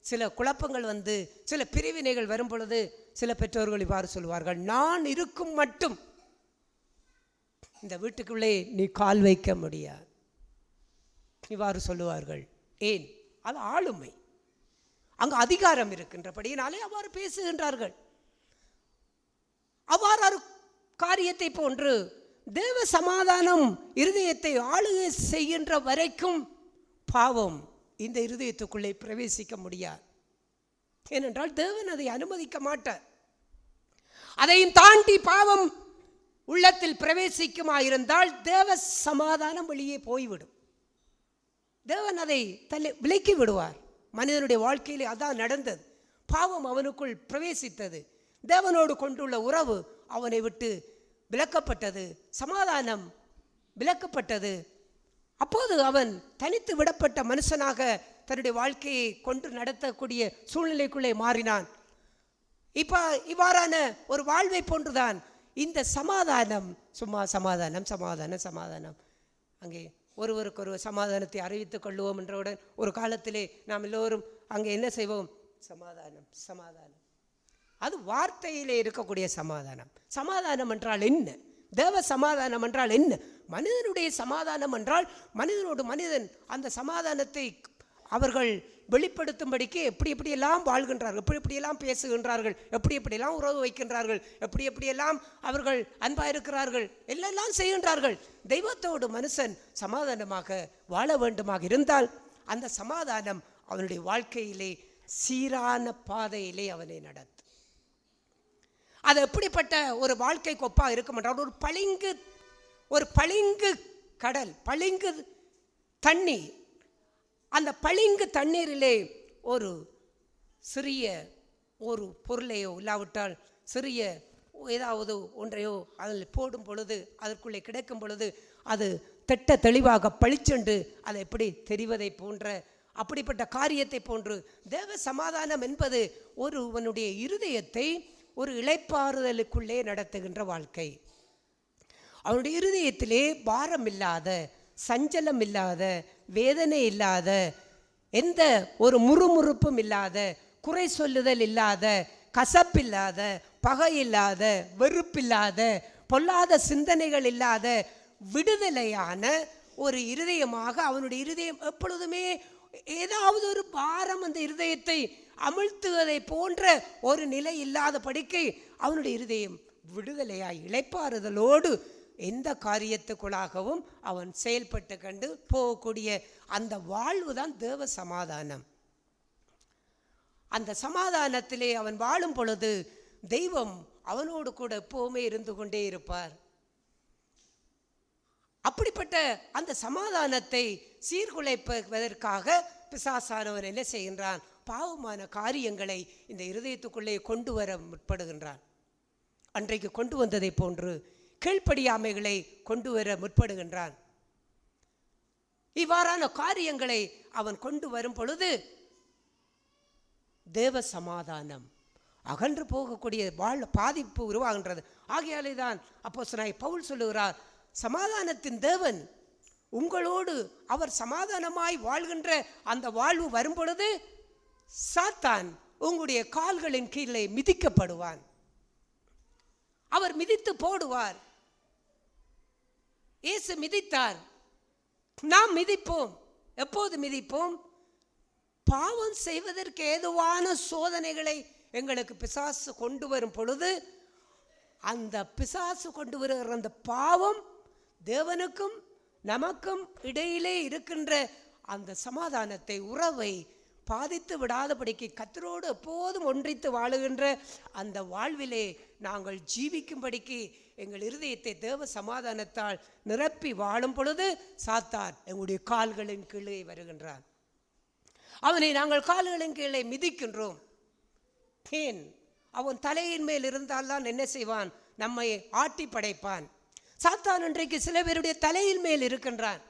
சில குழப்பங்கள் வந்து, சில பிரிவினைகள் வரும் பொழுது சில பெற்றோர்கள் இவ்வாறு சொல்வார்கள், நான் இருக்கும் மட்டும் இந்த வீட்டுக்குள்ளே நீ கால் வைக்க முடியாது, இவ்வாறு சொல்லுவார்கள். ஏன்? அது ஆளுமை, அங்கு அதிகாரம் இருக்கின்றபடியினாலே அவ்வாறு பேசுகின்றார்கள். அவ்வாறு காரியத்தை போன்று தேவ சமாதானம் இருதயத்தை ஆளுகை செய்கின்ற வரைக்கும் பாவம் இந்த இருதயத்துக்குள்ளே பிரவேசிக்க முடியாது. ஏனென்றால் தேவன் அதை அனுமதிக்க மாட்டார். அதையும் தாண்டி பாவம் உள்ளத்தில் பிரவேசிக்குமாயிருந்தால் தேவ சமாதானம் வெளியே போய்விடும். தேவன் அதை விலக்கி விடுவார். மனிதனுடைய வாழ்க்கையிலே அதான் நடந்தது. பாவம் அவனுக்குள் பிரவேசித்தது, தேவனோடு கொண்டுள்ள உறவு அவனை விட்டு விலக்கப்பட்டது, சமாதானம் விலக்கப்பட்டது. அப்போது அவன் தனித்து விடப்பட்ட மனுஷனாக தன்னுடைய வாழ்க்கையை கொண்டு நடத்தக்கூடிய சூழ்நிலைக்குள்ளே மாறினான். இவ்வாறான ஒரு வாழ்வை போன்றுதான் இந்த சமாதானம். சும்மா சமாதானம் சமாதானம் சமாதானம், அங்கே ஒருவருக்கொருவர் சமாதானத்தை அறிவித்துக் கொள்வோம் என்றவுடன் ஒரு காலத்திலே நாம் எல்லோரும் அங்கே என்ன செய்வோம்? சமாதானம் சமாதானம். அது வார்த்தையிலே இருக்கக்கூடிய சமாதானம். சமாதானம் என்றால் என்ன? தேவ சமாதானம் என்றால் என்ன? மனிதனுடைய சமாதானம் என்றால் மனிதனோடு மனிதன் அந்த சமாதானத்தை அவர்கள் வெளிப்படுத்தும்படிக்கு எப்படியெல்லாம் வாழ்கின்றார்கள், எப்படியெல்லாம் பேசுகின்றார்கள், எப்படியெல்லாம் உறவு வைக்கின்றார்கள், எப்படியெல்லாம் அவர்கள் அன்பாக இருக்கிறார்கள், எல்லாம் செய்கின்றார்கள். தெய்வத்தோடு மனுஷன் சமாதானமாக வாழ வேண்டுமாக இருந்தால் அந்த சமாதானம் அவனுடைய வாழ்க்கையிலே சீரான பாதையிலே அவனை நடத்தும். அது எப்படிப்பட்ட ஒரு வாழ்க்கைக்கு ஒப்பா இருக்கும் என்றால், ஒரு பளிங்கு கடல், பளிங்கு தண்ணீர். அந்த பளிங்கு தண்ணீரிலே ஒரு சிறிய ஒரு பொருளையோ இல்லாவிட்டால் சிறிய ஏதாவது ஒன்றையோ அதில் போடும் பொழுது, அதற்குள்ளே கிடைக்கும் பொழுது அது திட்ட தெளிவாக பளிச்சென்று அதை எப்படி தெரிவதை போன்ற அப்படிப்பட்ட காரியத்தை போன்று தேவ சமாதானம் என்பது ஒருவனுடைய இருதயத்தை ஒரு இளைப்பாறுதலுக்குள்ளே நடத்துகின்ற வாழ்க்கை. அவனுடைய இருதயத்திலே பாரம் இல்லாத, சஞ்சலம் இல்லாத, வேதனை இல்லாத, எந்த ஒரு முறுமுறுப்பும் இல்லாத, குறை சொல்லுதல் இல்லாத, கசப்பில்லாத, பகை இல்லாத, வெறுப்பில்லாத, பொல்லாத சிந்தனைகள் இல்லாத விடுதலையான ஒரு இருதயமாக அவனுடைய இருதயம் எப்பொழுதுமே ஏதாவது ஒரு பாரம் அந்த இருதயத்தை அமிழ்த்துவதை போன்ற ஒரு நிலை இல்லாத படிக்கை அவனுடைய இருதயம் விடுதலையாய் இளைப்பாறுதலோடு எந்த காரியத்துக்குள்ளாகவும் அவன் செயல்பட்டு கண்டு போகக்கூடிய அந்த வாழ்வு தான் தேவ சமாதானம். அந்த சமாதானத்திலே அவன் வாழும் பொழுது தெய்வம் அவனோடு கூட எப்பவுமே இருந்து கொண்டே இருப்பார். அப்படிப்பட்ட அந்த சமாதானத்தை சீர்குலைப்பதற்காக பிசாசானவன் என்ன செய்கின்றான்? பாவமான காரியங்களை இந்த இருதயத்துக்குள்ளே கொண்டு வர முற்படுகின்றான். அன்றைக்கு கொண்டு வந்ததை போன்று கீழ்ப்படியாமைகளை கொண்டு வர முற்படுகின்றான். இவ்வாறான காரியங்களை அவன் கொண்டு வரும் பொழுது தேவ சமாதானம் அகன்று போகக்கூடிய பாதிப்பு உருவாகின்றது. ஆகையாலே தான் அப்போஸ்தலனாகிய பவுல் சொல்லுகிறார், சமாதானத்தின் தேவன் உங்களோடு அவர் சமாதானமாய் வாழ்கின்ற அந்த வாழ்வு வரும் பொழுது சாத்தான் உங்களுடைய கால்களின் கீழே மிதிக்கப்படுவான். அவர் மிதித்து போடுவார். இயேசு மிதித்தார், நாம் மிதிப்போம். எப்போது மிதிப்போம்? பாவம் செய்வதற்கு ஏதுவான சோதனைகளை எங்களுக்கு பிசாசு கொண்டு வரும் பொழுது அந்த பிசாசு கொண்டு வருகிற அந்த பாவம் தேவனுக்கும் நமக்கும் இடையிலே இருக்கின்ற அந்த சமாதானத்தை, உறவை பாதித்து விடாதபடிக்கு கர்த்தரோடு எப்போதும் ஒன்றித்து வாழுகின்ற அந்த வாழ்விலே நாங்கள் ஜீவிக்கும்படிக்கு எங்கள் இருதயத்தை தேவ சமாதானத்தால் நிரப்பி வாழும் பொழுது சாத்தான் எங்களுடைய கால்களின் கீழே வருகின்றான். அவனை நாங்கள் கால்களின் கீழே மிதிக்கின்றோம். ஏன்? அவன் தலையின் மேல் இருந்தால்தான் என்ன செய்வான்? நம்மை ஆட்டி படைப்பான். சாத்தான் இன்றைக்கு சில பேருடைய தலையின் மேல் இருக்கின்றான்.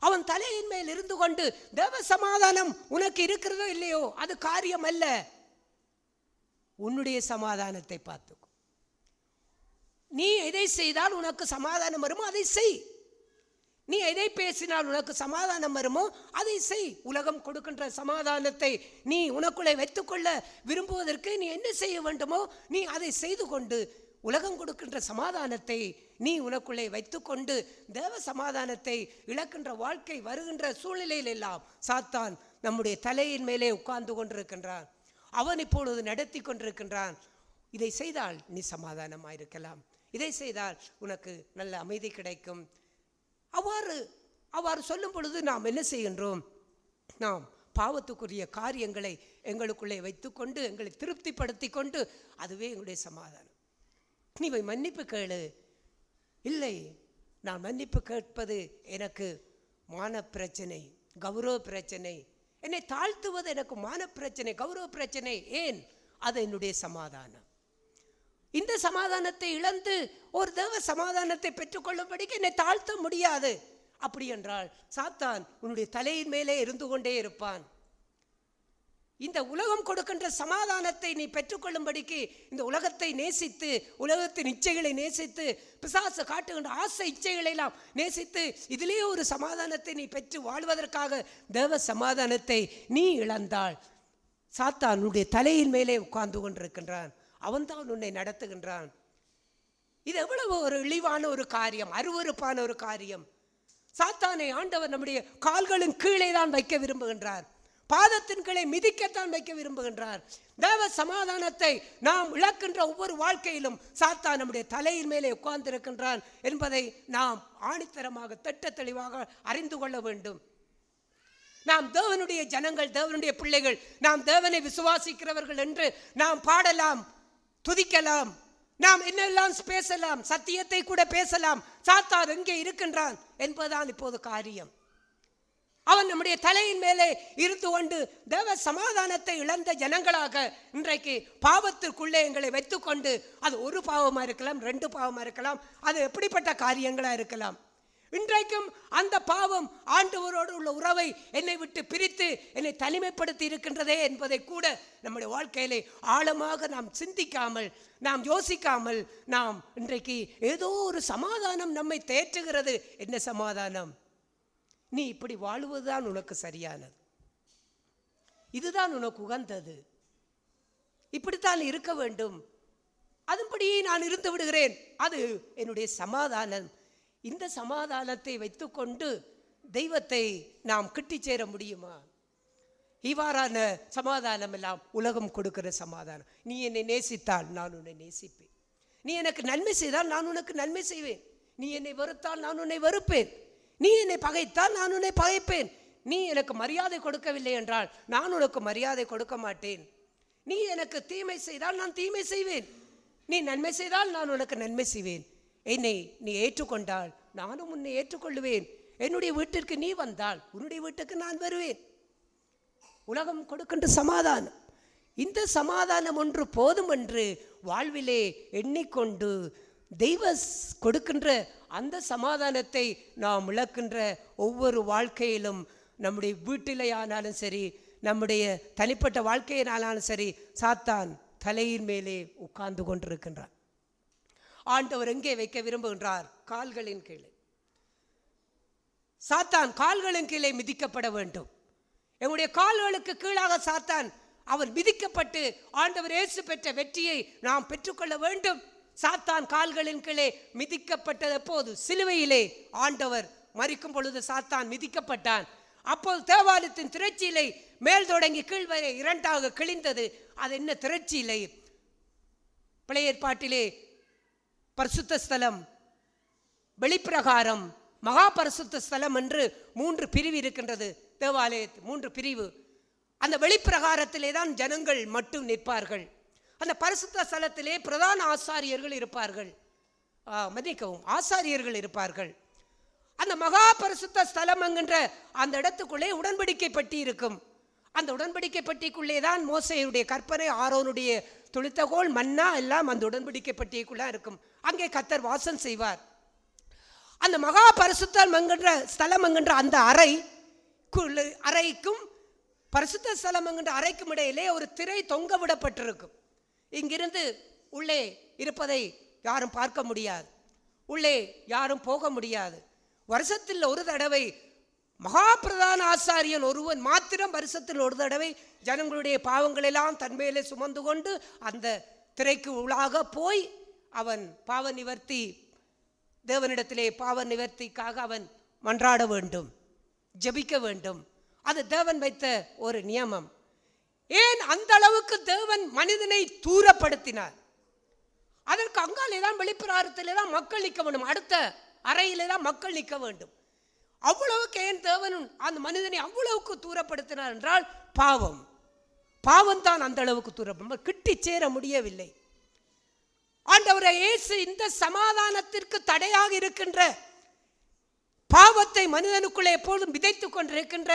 அவன் தலையின் மேல் இருந்து கொண்டு தேவ சமாதானம் உனக்கு இருக்கிறதோ இல்லையோ அது காரியம் அல்ல, உன்னுடைய சமாதானத்தை பார்த்துக்கோ. நீ எதை செய்தால் உனக்கு சமாதானம் வருமோ அதை செய். நீ எதை பேசினால் உனக்கு சமாதானம் வருமோ அதை செய். உலகம் கொடுக்கின்ற சமாதானத்தை நீ உனக்குள்ளே வைத்துக்கொள்ள விரும்புவதற்கு நீ என்ன செய்ய வேண்டுமோ நீ அதை செய்து கொண்டு, உலகம் கொடுக்கின்ற சமாதானத்தை நீ உனக்குள்ளே வைத்துக்கொண்டு தேவ சமாதானத்தை இழக்கின்ற வாழ்க்கை வருகின்ற சூழ்நிலையில் எல்லாம் சாத்தான் நம்முடைய தலையின் மேலே உட்கார்ந்து கொண்டிருக்கின்றான். அவன் இப்பொழுது நடத்தி கொண்டிருக்கின்றான். இதை செய்தால் நீ சமாதானமாயிருக்கலாம், இதை செய்தால் உனக்கு நல்ல அமைதி கிடைக்கும். அவ்வாறு சொல்லும் பொழுது நாம் என்ன செய்கின்றோம்? நாம் பாவத்துக்குரிய காரியங்களை எங்களுக்குள்ளே வைத்துக்கொண்டு எங்களை திருப்திப்படுத்தி கொண்டு அதுவே எங்களுடைய சமாதானம். நீ மன்னிப்பு கேளு. இல்லை, நான் மன்னிப்பு கேட்பது எனக்கு மான பிரச்சனை, கௌரவ பிரச்சனை, என்னை தாழ்த்துவது எனக்கு மான பிரச்சனை, கௌரவ பிரச்சனை. ஏன்? அது என்னுடைய சமாதானம். இந்த சமாதானத்தை இழந்து ஒரு தேவ சமாதானத்தை பெற்றுக்கொள்ளும்படிக்கு என்னை தாழ்த்த முடியாது. அப்படி என்றால் சாத்தான் உன்னுடைய தலையின் மேலே இருந்து கொண்டே இருப்பான். இந்த உலகம் கொடுக்கின்ற சமாதானத்தை நீ பெற்றுக்கொள்ளும்படிக்கு இந்த உலகத்தை நேசித்து, உலகத்தின் இச்சைகளை நேசித்து, பிசாசு காட்டுகின்ற ஆசை இச்சைகளை எல்லாம் நேசித்து இதிலே ஒரு சமாதானத்தை நீ பெற்று வாழ்வதற்காக தேவ சமாதானத்தை நீ இழந்தால் சாத்தான் உன்னுடைய தலையின் மேலே உட்கார்ந்து கொண்டிருக்கின்றான். அவன்தான் உன்னை நடத்துகின்றான். இது எவ்வளவு ஒரு இழிவான ஒரு காரியம், அருவருப்பான ஒரு காரியம். சாத்தானை ஆண்டவர் நம்முடைய கால்களின் கீழே தான் வைக்க விரும்புகின்றார். பாதத்தின் கீழே மிதிக்கத்தான் வைக்க விரும்புகின்றார். தேவ சமாதானத்தை நாம் இழக்கின்ற ஒவ்வொரு வாழ்க்கையிலும் சாத்தான் நம்முடைய தலையின் மேலே உட்கார்ந்திருக்கின்றான் என்பதை நாம் ஆணித்தரமாக திட்ட தெளிவாக அறிந்து கொள்ள வேண்டும். நாம் தேவனுடைய ஜனங்கள், தேவனுடைய பிள்ளைகள், நாம் தேவனை விசுவாசிக்கிறவர்கள் என்று நாம் பாடலாம், துதிக்கலாம், நாம் என்னெல்லாம் பேசலாம், சத்தியத்தை கூட பேசலாம். சாத்தான் எங்கே இருக்கின்றான் என்பதுதான் இப்போது காரியம். அவன் நம்முடைய தலையின் மேலே இருந்து கொண்டு தேவ சமாதானத்தை இழந்த ஜனங்களாக இன்றைக்கு பாவத்திற்குள்ளே எங்களை வைத்துக்கொண்டு, அது ஒரு பாவமா இருக்கலாம், 2 பாவமா இருக்கலாம், அது எப்படிப்பட்ட காரியங்களா இருக்கலாம். இன்றைக்கும் அந்த பாவம் ஆண்டவரோடு உள்ள உறவை என்னை விட்டு பிரித்து என்னை தனிமைப்படுத்தி இருக்கின்றதே என்பதை கூட நம்முடைய வாழ்க்கையிலே ஆழமாக நாம் சிந்திக்காமல், நாம் யோசிக்காமல், நாம் இன்றைக்கு ஏதோ ஒரு சமாதானம் நம்மை தேற்றுகிறது. என்ன சமாதானம்? நீ இப்படி வாழுவதுதான் உனக்கு சரியானது, இதுதான் உனக்கு உகந்தது, இப்படித்தான் இருக்க வேண்டும், அதன்படி நான் இருந்து விடுகிறேன், அது என்னுடைய சமாதானம். இந்த சமாதானத்தை வைத்துக்கொண்டு தெய்வத்தை நாம் கிட்டி சேர முடியுமா? இவ்வாறான சமாதானம் எல்லாம் உலகம் கொடுக்கிற சமாதானம். நீ என்னை நேசித்தால் நான் உன்னை நேசிப்பேன், நீ எனக்கு நன்மை செய்தால் நான் உனக்கு நன்மை செய்வேன், நீ என்னை வெறுத்தால் நான் உன்னை வெறுப்பேன், நீ என்னை பகைத்தால் நான் உன்னை பகைப்பேன், நீ எனக்கு மரியாதை கொடுக்கவில்லை என்றால் நான் உனக்கு மரியாதை கொடுக்க மாட்டேன், நீ எனக்கு தீமை செய்தால் நான் தீமை செய்வேன், நீ நன்மை செய்தால் நான் உனக்கு நன்மை செய்வேன், என்னை நீ ஏற்றுக்கொண்டால் நானும் உன்னை ஏற்றுக்கொள்ளுவேன், என்னுடைய வீட்டிற்கு நீ வந்தால் உன்னுடைய வீட்டுக்கு நான் வருவேன். உலகம் கொடுக்கின்ற சமாதானம், இந்த சமாதானம் ஒன்று போதும் என்று வாழ்விலே எண்ணிக்கொண்டு தெய்வ கொடுக்கின்ற அந்த சமாதானத்தை நாம் இழக்கின்ற ஒவ்வொரு வாழ்க்கையிலும், நம்முடைய வீட்டிலே ஆனாலும் சரி, நம்முடைய தனிப்பட்ட வாழ்க்கையினாலும் சரி, சாத்தான் தலையின் மேலே உட்கார்ந்து கொண்டிருக்கின்றார். ஆண்டவர் எங்கே வைக்க விரும்புகின்றார்? கால்களின் கீழே. சாத்தான் கால்களின் கீழே மிதிக்கப்பட வேண்டும். எங்களுடைய கால்களுக்கு கீழாக சாத்தான் அவன் மிதிக்கப்பட்டு ஆண்டவர் இயேசு பெற்ற வெற்றியை நாம் பெற்றுக்கொள்ள வேண்டும். சாத்தான் கால்களின் கீழே மிதிக்கப்பட்டது எப்போது? சிலுவையிலே ஆண்டவர் மரிக்கும் பொழுது சாத்தான் மிதிக்கப்பட்டான். அப்போது தேவாலயத்தின் திரைச்சீலை மேல் தொடங்கி கீழ் வரை 2ஆக கிழிந்தது. அது என்ன திரைச்சீலை? பழைய ஏற்பாட்டிலே பரிசுத்த ஸ்தலம், வெளிப்பிரகாரம், மகா பரிசுத்த ஸ்தலம் என்று 3 பிரிவு இருக்கின்றது. தேவாலய 3 பிரிவு. அந்த வெளிப்பிரகாரத்திலே தான் ஜனங்கள் மட்டும் நிற்பார்கள். அந்த பரிசுத்த ஸ்தலத்திலே பிரதான ஆசாரியர்கள் இருப்பார்கள், ஆசாரியர்கள் இருப்பார்கள். அந்த மகா பரிசுத்த ஸ்தலம் என்கின்ற அந்த இடத்துக்குள்ளே உடன்படிக்கை பெட்டி இருக்கும். அந்த உடன்படிக்கை பெட்டிக்குள்ளே தான் மோசேயுடைய கற்பனை, ஆரோனுடைய துளித்தகோல், மன்னா எல்லாம் அந்த உடன்படிக்கை பெட்டிக்குள்ளே இருக்கும். அங்கே கர்த்தர் வாசம் செய்வார். அந்த மகா பரிசுத்தம் என்கின்ற ஸ்தலம் என்கின்ற அந்த அறைக்கும் பரிசுத்த ஸ்தலம் என்கின்ற அறைக்கும் இடையிலே ஒரு திரை தொங்க விடப்பட்டிருக்கும். இங்கிருந்து உள்ளே இருப்பதை யாரும் பார்க்க முடியாது, உள்ளே யாரும் போக முடியாது. வருஷத்தில் ஒரு தடவை மகா பிரதான ஆசாரியன் ஒருவன் மாத்திரம் வருஷத்தில் ஒரு தடவை ஜனங்களுடைய பாவங்களெல்லாம் தன்மையிலே சுமந்து கொண்டு அந்த திரைக்கு உள்ளாக போய் அவன் பாவ நிவர்த்தி, தேவனிடத்திலே பாவ நிவர்த்திக்காக அவன் மன்றாட வேண்டும், ஜெபிக்க வேண்டும். அது தேவன் வைத்த ஒரு நியமம். ஏன் அந்த அளவுக்கு தேவன் மனிதனை தூரப்படுத்தினார்? அதற்கு அங்காலே தான் வெளிப்பிரகாரத்திலே தான் மக்கள் நிற்க வேண்டும், அடுத்த அறையிலே தான் மக்கள் நிற்க வேண்டும். அவ்வளவுக்கு ஏன் தேவன் அந்த மனிதனை அவ்வளவுக்கு தூரப்படுத்தினார் என்றால் பாவம் தான் அந்த அளவுக்கு தூரம் கிட்டி சேர முடியவில்லை. ஆண்டவரே இயேசு இந்த சமாதானத்திற்கு தடையாக இருக்கின்ற பாவத்தை மனிதனுக்குள்ளே எப்பொழுதும் விதைத்துக் கொண்டிருக்கின்ற,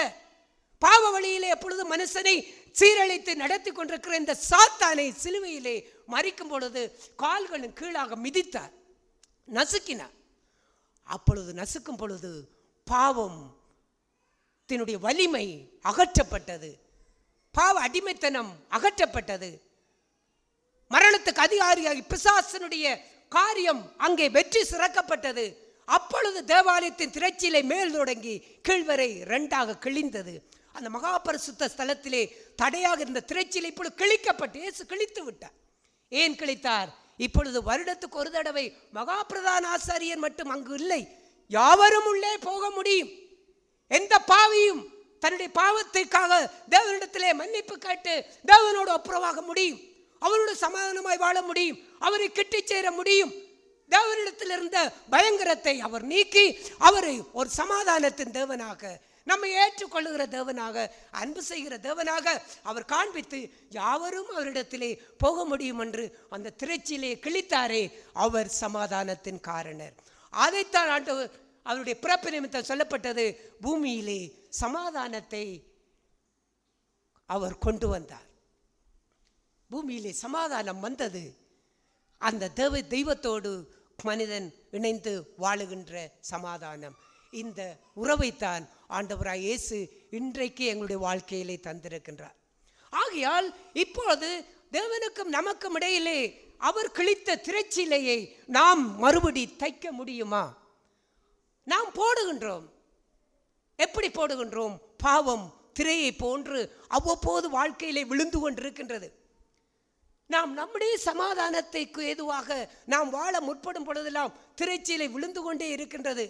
பாவ வழியிலே எப்பொழுதும் மனுஷனை சீரழித்து நடத்தி கொண்டிருக்கிற இந்த சாத்தானை சிலுவையிலே மரிக்கும் பொழுது கால்களின் கீழாக மிதித்தார், நசுக்கினார். அப்பொழுது நசுக்கும் பொழுது பாவம் தன்னுடைய வலிமை அகற்றப்பட்டது, பாவ அடிமைத்தனம் அகற்றப்பட்டது, மரணத்துக்கு அதிகாரியாகி பிசாசனுடைய காரியம் அங்கே வெற்றி சிறக்கப்பட்டது. அப்பொழுது தேவாலயத்தின் திரைச்சீலை மேல் தொடங்கி கீழ்வரை 2ஆக கிழிந்தது. அந்த மகா பரிசுத்த ஸ்தலத்திலே தடையாக இருந்த திரைச்சீலை இப்பொழுது கிழிக்கப்பட்டு இயேசு கிழித்து விட்டார். ஏன் கிழித்தார்? இப்பொழுது வருடத்துக்கு ஒரு தடவை மகா பிரதான ஆசாரியர் மட்டும் அங்கு இல்லை, யாவரும் உள்ளே போக முடியும். எந்த பாவியும் தன்னுடைய பாவத்திற்காக தேவனிடத்திலே மன்னிப்பு கேட்டு தேவனோடு ஒப்புரவாக முடியும். அவரோடு சமாதானமாய் வாழ முடியும். அவரை கிட்டி சேர முடியும். தேவனிடத்தில் இருந்த பயங்கரத்தை அவர் நீக்கி அவரை ஒரு சமாதானத்தின் தேவனாக, நம்மை ஏற்றுக்கொள்ளுகிற தேவனாக, அன்பு செய்கிற தேவனாக அவர் காண்பித்து யாவரும் அவரிடத்திலே போக முடியும் என்று அந்த திரைச்சியிலே கிழித்தாரே, அவர் சமாதானத்தின் காரணர். அதைத்தான் ஆண்டவர் அவருடைய பிறப்பு நிமித்தம் சொல்லப்பட்டது. பூமியிலே சமாதானத்தை அவர் கொண்டு வந்தார். பூமியிலே சமாதானம் வந்தது. அந்த தெய்வத்தோடு மனிதன் இணைந்து வாழுகின்ற சமாதானம். இந்த உறவைத்தான் ஆண்டவராய் இயேசு இன்றைக்கு எங்களுடைய வாழ்க்கையிலே தந்திருக்கின்றார். ஆகையால் இப்போது தேவனுக்கும் நமக்கும் இடையிலே அவர் கிழித்த திரைச்சீலையை நாம் மறுபடி தைக்க முடியுமா? நாம் போடுகின்றோம். எப்படி போடுகின்றோம்? பாவம் திரையை போன்று அவ்வப்போது வாழ்க்கையிலே விழுந்து கொண்டிருக்கின்றது. நாம் நம்முடைய சமாதானத்திற்கு ஏதுவாக நாம் வாழ முற்படும் பொழுதெல்லாம் திரைச்சீலை விழுந்து கொண்டே இருக்கின்றது.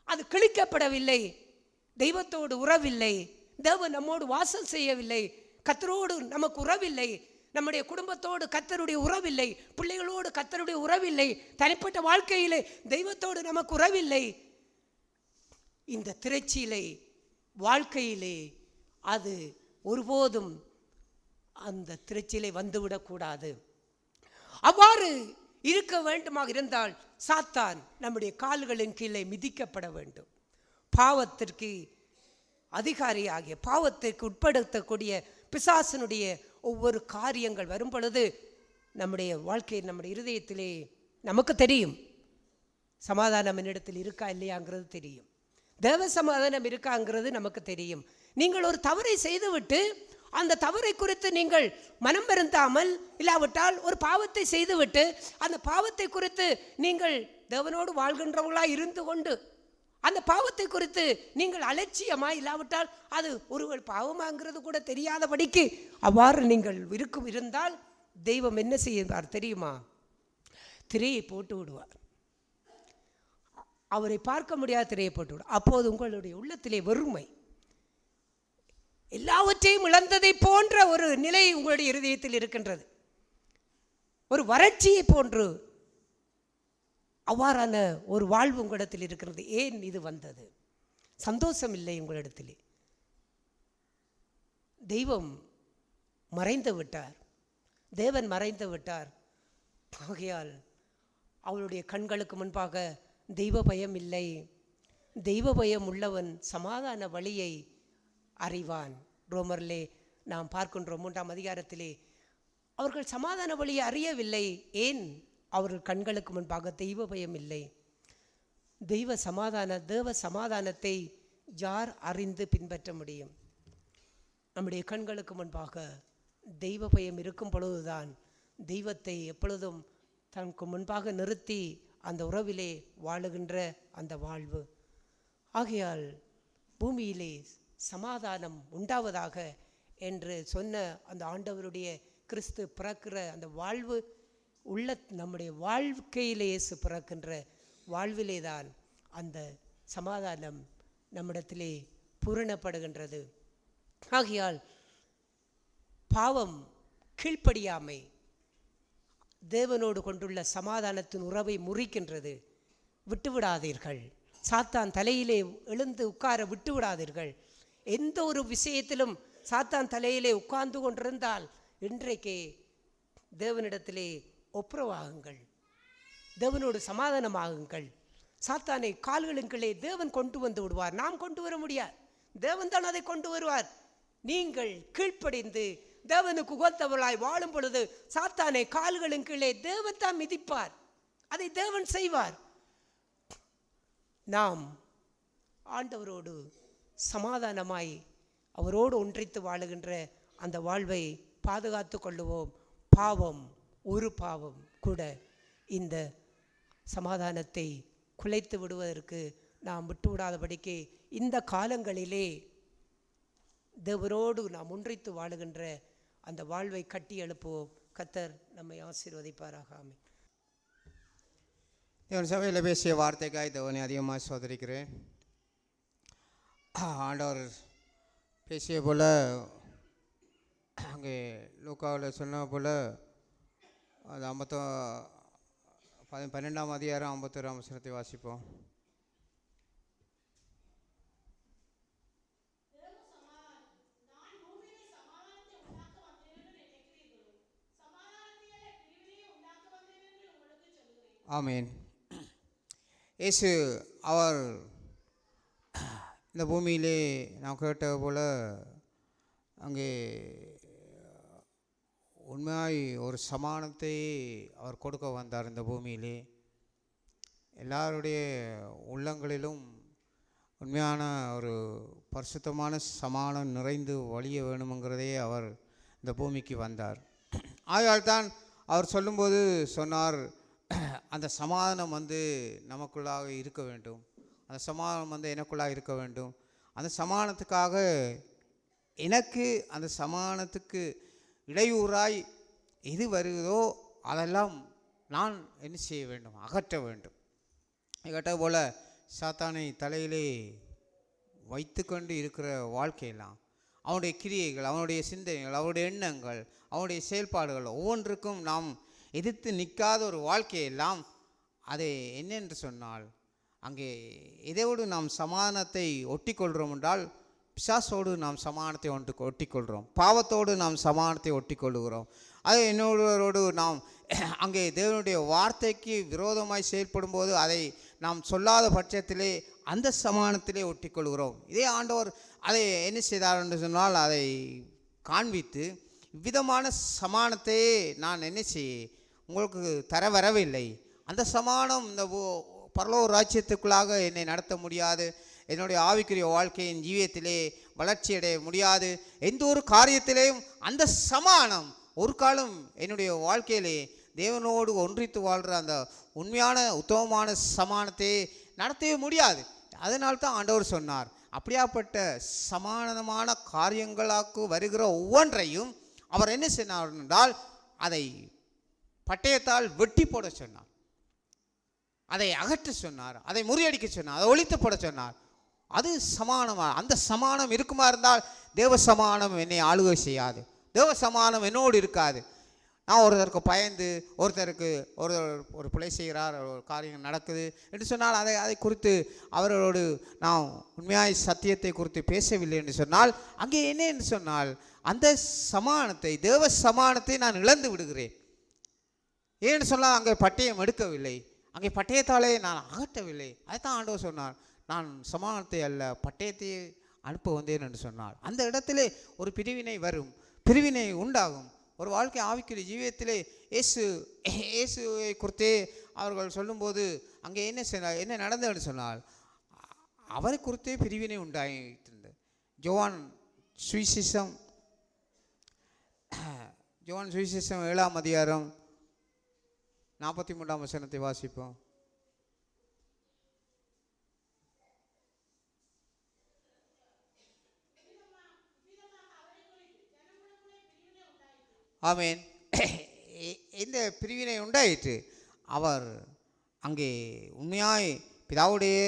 அது கிழிக்கப்படவில்லை. தெய்வத்தோடு உறவில்லை. தேவன் நம்மோடு வாசம் செய்யவில்லை. கர்த்தரோடு நமக்கு உறவில்லை. நம்முடைய குடும்பத்தோடு கர்த்தருடைய உறவில்லை. பிள்ளைகளோடு கர்த்தருடைய உறவில்லை. தனிப்பட்ட வாழ்க்கையிலே தெய்வத்தோடு நமக்கு உறவில்லை. இந்த திரைச்சீலை வாழ்க்கையிலே அது ஒருபோதும் அந்த திரைச்சீலை வந்துவிடக்கூடாது. அவ்வாறு இருக்க வேண்டுமாக இருந்தால் சாத்தான் நம்முடைய கால்களின் கீழே மிதிக்கப்பட வேண்டும். பாவத்திற்கு அதிகாரியாகிய, பாவத்திற்கு உட்படுத்தக்கூடிய பிசாசனுடைய ஒவ்வொரு காரியங்கள் வரும் பொழுது நம்முடைய வாழ்க்கையில், நம்முடைய இருதயத்திலே நமக்கு தெரியும் சமாதானம் என்னிடத்தில் இருக்கா இல்லையாங்கிறது தெரியும். தேவ சமாதானம் இருக்காங்கிறது நமக்கு தெரியும். நீங்கள் ஒரு தவறை செய்துவிட்டு அந்த தவறை குறித்து நீங்கள் மனம் வருந்தாமல், இல்லாவிட்டால் ஒரு பாவத்தை செய்துவிட்டு அந்த பாவத்தை குறித்து நீங்கள் தேவனோடு வாழ்கின்றவர்களாக இருந்து கொண்டு அந்த பாவத்தை குறித்து நீங்கள் அலட்சியமாய், இல்லாவிட்டால் அது ஒரு பாவமாங்கிறது கூட தெரியாதபடிக்கு அவ்வாறு நீங்கள் இருந்தால் தெய்வம் என்ன செய்வார் தெரியுமா? திரையை போட்டு விடுவார். அவரை பார்க்க முடியாத திரையை போட்டு விடுவார். அப்போது உங்களுடைய உள்ளத்திலே வெறுமை, எல்லாவற்றையும் இழந்ததை போன்ற ஒரு நிலை உங்களுடைய இருதயத்தில் இருக்கின்றது. ஒரு வறட்சியை போன்று அவ்வாறான ஒரு வாழ்வு உங்களிடத்தில் இருக்கிறது. ஏன் இது வந்தது? சந்தோஷம் இல்லை உங்களிடத்திலே. தெய்வம் மறைந்து விட்டார். தேவன் மறைந்து விட்டார். ஆகையால் அவளுடைய கண்களுக்கு முன்பாக தெய்வ பயம் இல்லை. தெய்வ பயம் உள்ளவன் சமாதான வழியை அறிவான். ரோமர்லே நாம் பார்க்கின்றோம் 3ஆம் அதிகாரத்திலே அவர்கள் சமாதான வழியை அறியவில்லை. ஏன்? அவர்கள் கண்களுக்கு முன்பாக தெய்வ பயம் இல்லை. தேவ சமாதானத்தை யார் அறிந்து பின்பற்ற முடியும்? நம்முடைய கண்களுக்கு முன்பாக தெய்வ பயம் இருக்கும் பொழுதுதான் தெய்வத்தை எப்பொழுதும் தனக்கு முன்பாக நிறுத்தி அந்த உறவிலே வாழுகின்ற அந்த வாழ்வு. ஆகையால் பூமியிலே சமாதானம் உண்டாவதாக என்று சொன்ன அந்த ஆண்டவருடைய கிறிஸ்து பிறக்கிற அந்த வாழ்வு உள்ள நம்முடைய வாழ்க்கையிலே இயேசு பிறக்கின்ற வாழ்விலே தான் அந்த சமாதானம் நம்மிடத்திலே பூரணப்படுகின்றது. ஆகையால் பாவம், கீழ்ப்படியாமை தேவனோடு கொண்டுள்ள சமாதானத்தின் உறவை முறிக்கின்றது. விட்டுவிடாதீர்கள். சாத்தான் தலையிலே எழுந்து உட்கார விட்டுவிடாதீர்கள். எந்த ஒரு விஷயத்திலும் சாத்தான் தலையிலே உட்கார்ந்து கொண்டிருந்தால் இன்றைக்கே தேவனிடத்திலே ஒப்புரவாகுங்கள். தேவனோடு சமாதானமாகுங்கள். சாத்தானை கால்களின் கீழே தேவன் கொண்டு வந்து விடுவார். நாம் கொண்டு வர முடியாது. தேவன் தான் அதை கொண்டு வருவார். நீங்கள் கீழ்ப்படிந்து தேவனுக்கு உகந்தவர்களாய் வாழும் பொழுது சாத்தானை கால்களின் கீழே தேவன் தான் மிதிப்பார். அதை தேவன் செய்வார். நாம் ஆண்டவரோடு சமாதானமாய் அவரோடு ஒன்றித்து வாழுகின்ற அந்த வாழ்வை பாதுகாத்து கொள்ளுவோம். ஒரு பாவம் கூட இந்த சமாதானத்தை குலைத்து விடுவதற்கு நாம் விட்டுவிடாதபடிக்கு இந்த காலங்களிலே தேவரோடு நாம் ஒன்றித்து வாழுகின்ற அந்த வாழ்வை கட்டி எழுப்புவோம். கர்த்தர் நம்மை ஆசீர்வதிப்பாராக. ஆமென். தேவன் சபையில் பேசிய வார்த்தைக்காய் தேவனை அதிகமாக சோதரிக்கிறேன். ஆண்டவர் பேசிய போல் அங்கே லூக்காவில் சொன்ன போல் அது 12ஆம் அதிகாரம் 51ஆம் வசனத்தை வாசிப்போம். ஆமேன். இயேசு அவர் இந்த பூமியிலே நாம் கேட்ட போல் அங்கே உண்மையாய் ஒரு சமானத்தை அவர் கொடுக்க வந்தார். இந்த பூமியிலே எல்லாருடைய உள்ளங்களிலும் உண்மையான ஒரு பரிசுத்தமான சமானம் நிறைந்து வழிய வேணுங்கிறதே அவர் இந்த பூமிக்கு வந்தார். ஆகையால் தான் அவர் சொல்லும்போது சொன்னார், அந்த சமாதானம் நமக்குள்ளாக இருக்க வேண்டும், அந்த சமாதானம் எனக்குள்ளாக இருக்க வேண்டும். அந்த சமாதானத்துக்காக எனக்கு அந்த சமாதானத்துக்கு இடையூறாய் எது வருகிறதோ அதெல்லாம் நான் என்ன செய்ய வேண்டும்? அகற்ற வேண்டும். கேட்ட போல் சாத்தானை தலையிலே வைத்து கொண்டு இருக்கிற வாழ்க்கையெல்லாம் அவனுடைய கிரியைகள், அவனுடைய சிந்தனைகள், அவனுடைய எண்ணங்கள், அவனுடைய செயல்பாடுகள் ஒவ்வொன்றுக்கும் நாம் எதிர்த்து நிற்காத ஒரு வாழ்க்கையெல்லாம் அது என்னென்று சொன்னால், அங்கே இதோடு நாம் சமாதானத்தை ஒட்டி கொள்கிறோம் என்றால் பிசாசோடு நாம் சமாதானத்தை ஒட்டிக்கொள்கிறோம், பாவத்தோடு நாம் சமாதானத்தை ஒட்டி கொள்ளுகிறோம். அது இன்னொருவரோடு நாம் அங்கே தேவனுடைய வார்த்தைக்கு விரோதமாய் செயல்படும் போது அதை நாம் சொல்லாத பட்சத்திலே அந்த சமாதானத்திலே ஒட்டிக்கொள்கிறோம். இதே ஆண்டவர் அதை என்ன செய்தார் என்று சொன்னால், அதை காண்பித்து இவ்விதமான சமாதானத்தையே நான் என்ன செய்ய உங்களுக்கு தர வரவில்லை. அந்த சமாதானம் இந்த பரலோக ராஜ்யத்துக்குள்ளாக என்னை நடத்த முடியாது, என்னுடைய ஆவிக்குரிய வாழ்க்கையின் ஜீவியத்திலே வளர்ச்சி அடைய முடியாது. எந்த ஒரு காரியத்திலேயும் அந்த சமாதானம் ஒரு காலம் என்னுடைய வாழ்க்கையிலே தேவனோடு ஒன்றித்து வாழ்கிற அந்த உண்மையான உத்தமமான சமாதானத்தை நடத்தவே முடியாது. அதனால்தான் ஆண்டவர் சொன்னார், அப்படியாப்பட்ட சமாதானமான காரியங்களாக்கு வருகிற ஒவ்வொன்றையும் அவர் என்ன சொன்னார் என்றால், அதை பட்டயத்தால் வெட்டி போட சொன்னார், அதை அகற்ற சொன்னார், அதை முறியடிக்க சொன்னார், அதை ஒழித்து போட சொன்னார். அது சமானமாக அந்த சமானம் இருக்குமா இருந்தால் தேவ சமானம் என்னை ஆளுகை செய்யாது, தேவ சமானம் என்னோடு இருக்காது. நான் ஒருத்தருக்கு பயந்து ஒருத்தருக்கு ஒரு பிழை செய்கிறார், ஒரு காரியம் நடக்குது என்று சொன்னால் அதை குறித்து அவர்களோடு நான் உண்மையாய் சத்தியத்தை குறித்து பேசவில்லை என்று சொன்னால் அங்கே என்ன என்று சொன்னால் அந்த சமானத்தை, தேவ சமானத்தை நான் இழந்து விடுகிறேன். ஏன்னு சொன்னால் அங்கே பட்டயம் எடுக்கவில்லை, அங்கே பட்டயத்தாலே நான் அகற்றவில்லை. அதுதான் ஆண்டவர் சொன்னார், நான் சமாதானத்தை அல்ல பட்டயத்தை அனுப்ப வந்தேன் என்று சொன்னார். அந்த இடத்திலே ஒரு பிரிவினை வரும், பிரிவினை உண்டாகும். ஒரு வாழ்க்கை ஆவிக்குரிய ஜீவியத்திலே இயேசுவை குறித்தே அவர்கள் சொல்லும்போது அங்கே என்ன நடந்ததுன்னு சொன்னால் அவரை குறித்தே பிரிவினை உண்டாகிட்டு. யோவான் சுவிசேஷம் 7ஆம் அதிகாரம் 43ஆம் வசனத்தை வாசிப்போம். ஆமேன். இந்த பிரிவினை உண்டாயிற்று. அவர் அங்கே உண்மையாய் பிதாவுடைய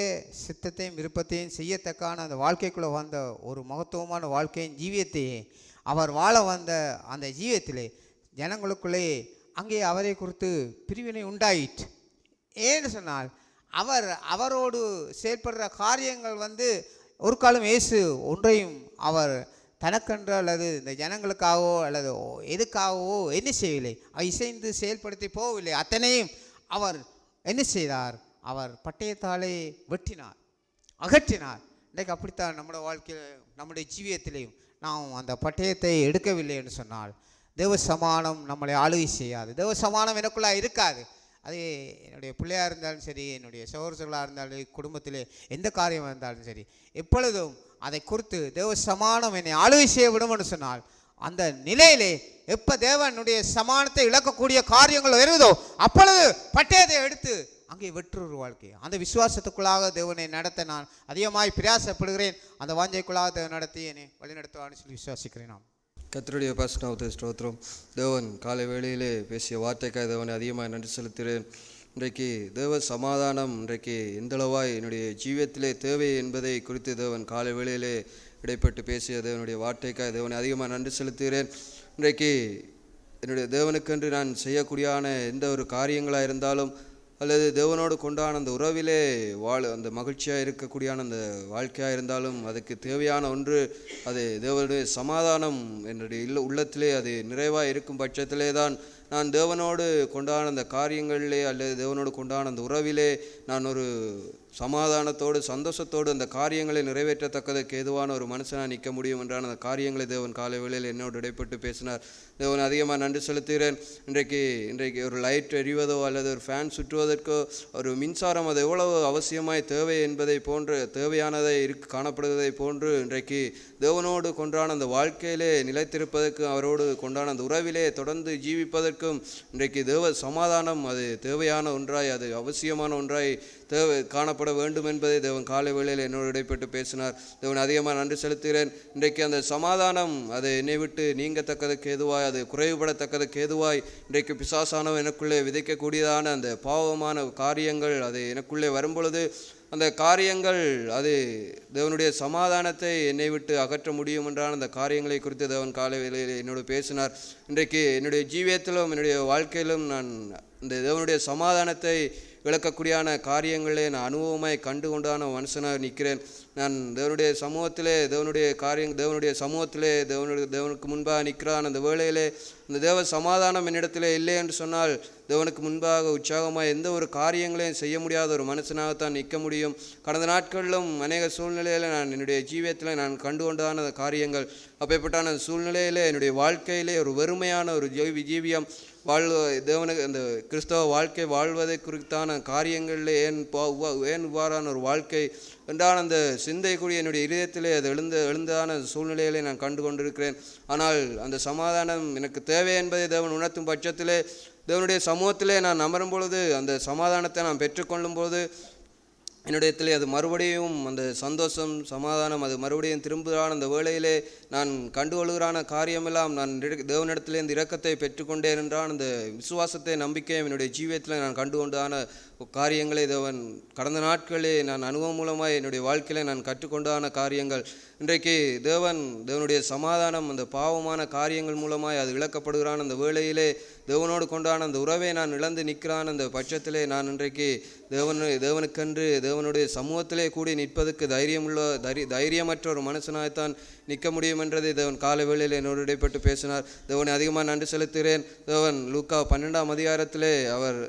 சித்தத்தையும் விருப்பத்தையும் செய்யத்தக்கான அந்த வாழ்க்கைக்குள்ளே வந்த ஒரு மகத்துவமான வாழ்க்கையின் ஜீவியத்தையே அவர் வாழ வந்த அந்த ஜீவியத்திலே ஜனங்களுக்குள்ளே அங்கே அவரை குறித்து பிரிவினை உண்டாயிற்று. ஏன்னு சொன்னால் அவரோடு செயல்படுற காரியங்கள் ஒரு காலம் இயேசு ஒன்றையும் அவர் தனக்கென்று அல்லது இந்த ஜனங்களுக்காகவோ அல்லது எதுக்காகவோ என்ன செய்யவில்லை, இசைந்து செயல்படுத்தி போகவில்லை. அத்தனையும் அவர் என்ன செய்தார், அவர் பட்டயத்தாலே வெட்டினார், அகற்றினார். இன்றைக்கு அப்படித்தான் நம்முடைய வாழ்க்கையில் நம்முடைய ஜீவியத்திலையும் நாம் அந்த பட்டயத்தை எடுக்கவில்லை என்று சொன்னால் தேவ சமானம் நம்மளை ஆளுகை செய்யாது, தேவ சமானம் எனக்குள்ளே இருக்காது. அது என்னுடைய பிள்ளையாக இருந்தாலும் சரி, என்னுடைய சகோதரர்களாக இருந்தாலும், குடும்பத்திலே எந்த காரியமாக இருந்தாலும் சரி, எப்பொழுதும் அதை குறித்து தேவ சமானம் என்னை ஆளுகை செய்ய விடும்னு சொன்னால் அந்த நிலையிலே எப்போ தேவனுடைய சமானத்தை இழக்கக்கூடிய காரியங்கள் வருதோ அப்பொழுது பட்டயத்தை எடுத்து அங்கே வெற்றுரு வாழ்க்கை. அந்த விசுவாசத்துக்குள்ளாக தேவனை நடத்த நான் அதிகமாய் பிரயாசப்படுகிறேன். அந்த வாஞ்சைக்குள்ளாக நடத்தி என்னை வழிநடத்துவான்னு சொல்லி விசுவாசிக்கிறேன். நான் கர்த்தருடைய பரிசுத்த ஸ்தோத்திரம். தேவன் காலை வேளையிலே பேசிய வார்த்தைக்காக தேவனை அதிகமாக நன்றி செலுத்துகிறேன். இன்றைக்கு தேவ சமாதானம் இன்றைக்கு எந்தளவாய் என்னுடைய ஜீவியத்திலே தேவை என்பதை குறித்து தேவன் காலை வேளையிலே இடைப்பட்டு பேசிய தேவனுடைய வார்த்தைக்காக தேவனை அதிகமாக நன்றி செலுத்துகிறேன். இன்றைக்கு என்னுடைய தேவனுக்கென்று நான் செய்யக்கூடியான எந்த ஒரு காரியங்களாக இருந்தாலும் அல்லது தேவனோடு கொண்டான அந்த உறவிலே அந்த மகிழ்ச்சியாக இருக்கக்கூடியான அந்த வாழ்க்கையாக இருந்தாலும் அதுக்கு தேவையான ஒன்று அது தேவனுடைய சமாதானம் என்னுடைய உள்ளத்திலே அது நிறைவாக இருக்கும் பட்சத்திலே தான் நான் தேவனோடு கொண்டான அந்த காரியங்களிலே அல்லது தேவனோடு கொண்டான அந்த உறவிலே நான் ஒரு சமாதானத்தோடு சந்தோஷத்தோடு அந்த காரியங்களை நிறைவேற்றத்தக்கதற்கு ஏதுவான ஒரு மனுஷனாக நிற்க முடியும் என்றான அந்த காரியங்களை தேவன் காலை வேளையில் என்னோடு இடைப்பட்டு பேசினார். தேவன் அதிகமாக நன்றி செலுத்துகிறேன். இன்றைக்கு ஒரு லைட் எரிவதோ அல்லது ஒரு ஃபேன் சுற்றுவதற்கோ ஒரு மின்சாரம் அது எவ்வளவு அவசியமாய் தேவை என்பதை போன்று தேவையானதை காணப்படுவதை போன்று இன்றைக்கு தேவனோடு கொண்டான அந்த வாழ்க்கையிலே நிலைத்திருப்பதற்கு அவரோடு கொண்டான அந்த உறவிலே தொடர்ந்து ஜீவிப்பதற்கும் இன்றைக்கு தேவ சமாதானம் அது தேவையான ஒன்றாய் அது அவசியமான ஒன்றாய் காணப்பட வேண்டும் என்பதை தேவன் காலை வேளையில் என்னோடு இடைப்பட்டு பேசினார். தேவன் அதிகமாக நன்றி செலுத்துகிறேன். இன்றைக்கு அந்த சமாதானம் அது என்னை விட்டு நீங்கத்தக்கதுக்கு ஏதுவாய் அது குறைவுபடத்தக்கதுக்கு ஏதுவாய் இன்றைக்கு பிசாசானவன் எனக்குள்ளே விதைக்கக்கூடியதான அந்த பாவமான காரியங்கள் அது எனக்குள்ளே வரும்பொழுது அந்த காரியங்கள் அது தேவனுடைய சமாதானத்தை என்னை விட்டு அகற்ற முடியும் என்றான அந்த காரியங்களை குறித்து தேவன் காலை வேளையில் என்னோடு பேசினார். இன்றைக்கு என்னுடைய ஜீவியத்திலும் என்னுடைய வாழ்க்கையிலும் நான் இந்த தேவனுடைய சமாதானத்தை விளக்கக்கூடியான காரியங்களே நான் அனுபவமாய் கண்டு கொண்டான மனுஷனாக நிற்கிறேன். நான் தேவனுடைய சமூகத்திலே தேவனுடைய சமூகத்திலே தேவனுக்கு முன்பாக நிற்கிறான். அந்த வேளையிலே இந்த தேவ சமாதானம் என்னிடத்திலே இல்லை என்று சொன்னால் தேவனுக்கு முன்பாக உற்சாகமாக எந்த ஒரு காரியங்களையும் செய்ய முடியாத ஒரு மனுஷனாகத்தான் நிற்க முடியும். கடந்த நாட்களிலும் அநேக சூழ்நிலையில் நான் என்னுடைய ஜீவியத்தில் நான் கண்டு கொண்டதான காரியங்கள் அப்பேற்பட்டான சூழ்நிலையிலே என்னுடைய வாழ்க்கையிலே ஒரு வெறுமையான ஒரு ஜீவியம் தேவனுக்கு அந்த கிறிஸ்தவ வாழ்க்கை வாழ்வதை குறித்தான காரியங்களில் ஏன் இவ்வாறான ஒரு வாழ்க்கை என்றான அந்த சிந்தை கூடிய என்னுடைய இதயத்திலே அது எழுந்ததான சூழ்நிலைகளை நான் கண்டு கொண்டிருக்கிறேன். ஆனால் அந்த சமாதானம் எனக்கு தேவை என்பதை தேவன் உணர்த்தும் பட்சத்திலே தேவனுடைய சமூகத்திலே நான் அமரும் பொழுது அந்த சமாதானத்தை நான் பெற்றுக்கொள்ளும் போது என்னுடையத்திலே அது மறுபடியும் அந்த சந்தோஷம் சமாதானம் அது மறுபடியும் திரும்புகிறான். அந்த வேளையிலே நான் கண்டுகொள்கிறான காரியமெல்லாம் நான் தேவனிடத்திலே இந்த இரக்கத்தை பெற்றுக்கொண்டேன் என்றான் அந்த விசுவாசத்தை நம்பிக்கையும் என்னுடைய ஜீவியத்தில் நான் கண்டுகொண்டான காரியங்களை தேவன் கடந்த நாட்களே நான் அனுபவம் மூலமாக என்னுடைய வாழ்க்கையில் நான் கற்றுக்கொண்டான காரியங்கள் இன்றைக்கு தேவனுடைய சமாதானம் அந்த பாவமான காரியங்கள் மூலமாய் அது இழக்கப்படுகிறான். அந்த வேளையிலே தேவனோடு கொண்டான அந்த உறவை நான் இழந்து நிற்கிறான். அந்த பட்சத்திலே நான் இன்றைக்கு தேவனுக்கென்று தேவனுடைய சமூகத்திலே கூடி நிற்பதற்கு தைரியமற்ற ஒரு மனுஷனாய்த்தான் நிற்க முடியும் என்றதை தேவன் காலை வேளையில் என்னோடு இடைப்பட்டு பேசினார். தேவனை அதிகமாக நன்றி செலுத்துகிறேன். தேவன் லூக்கா 12ஆம் அதிகாரத்திலே அவர்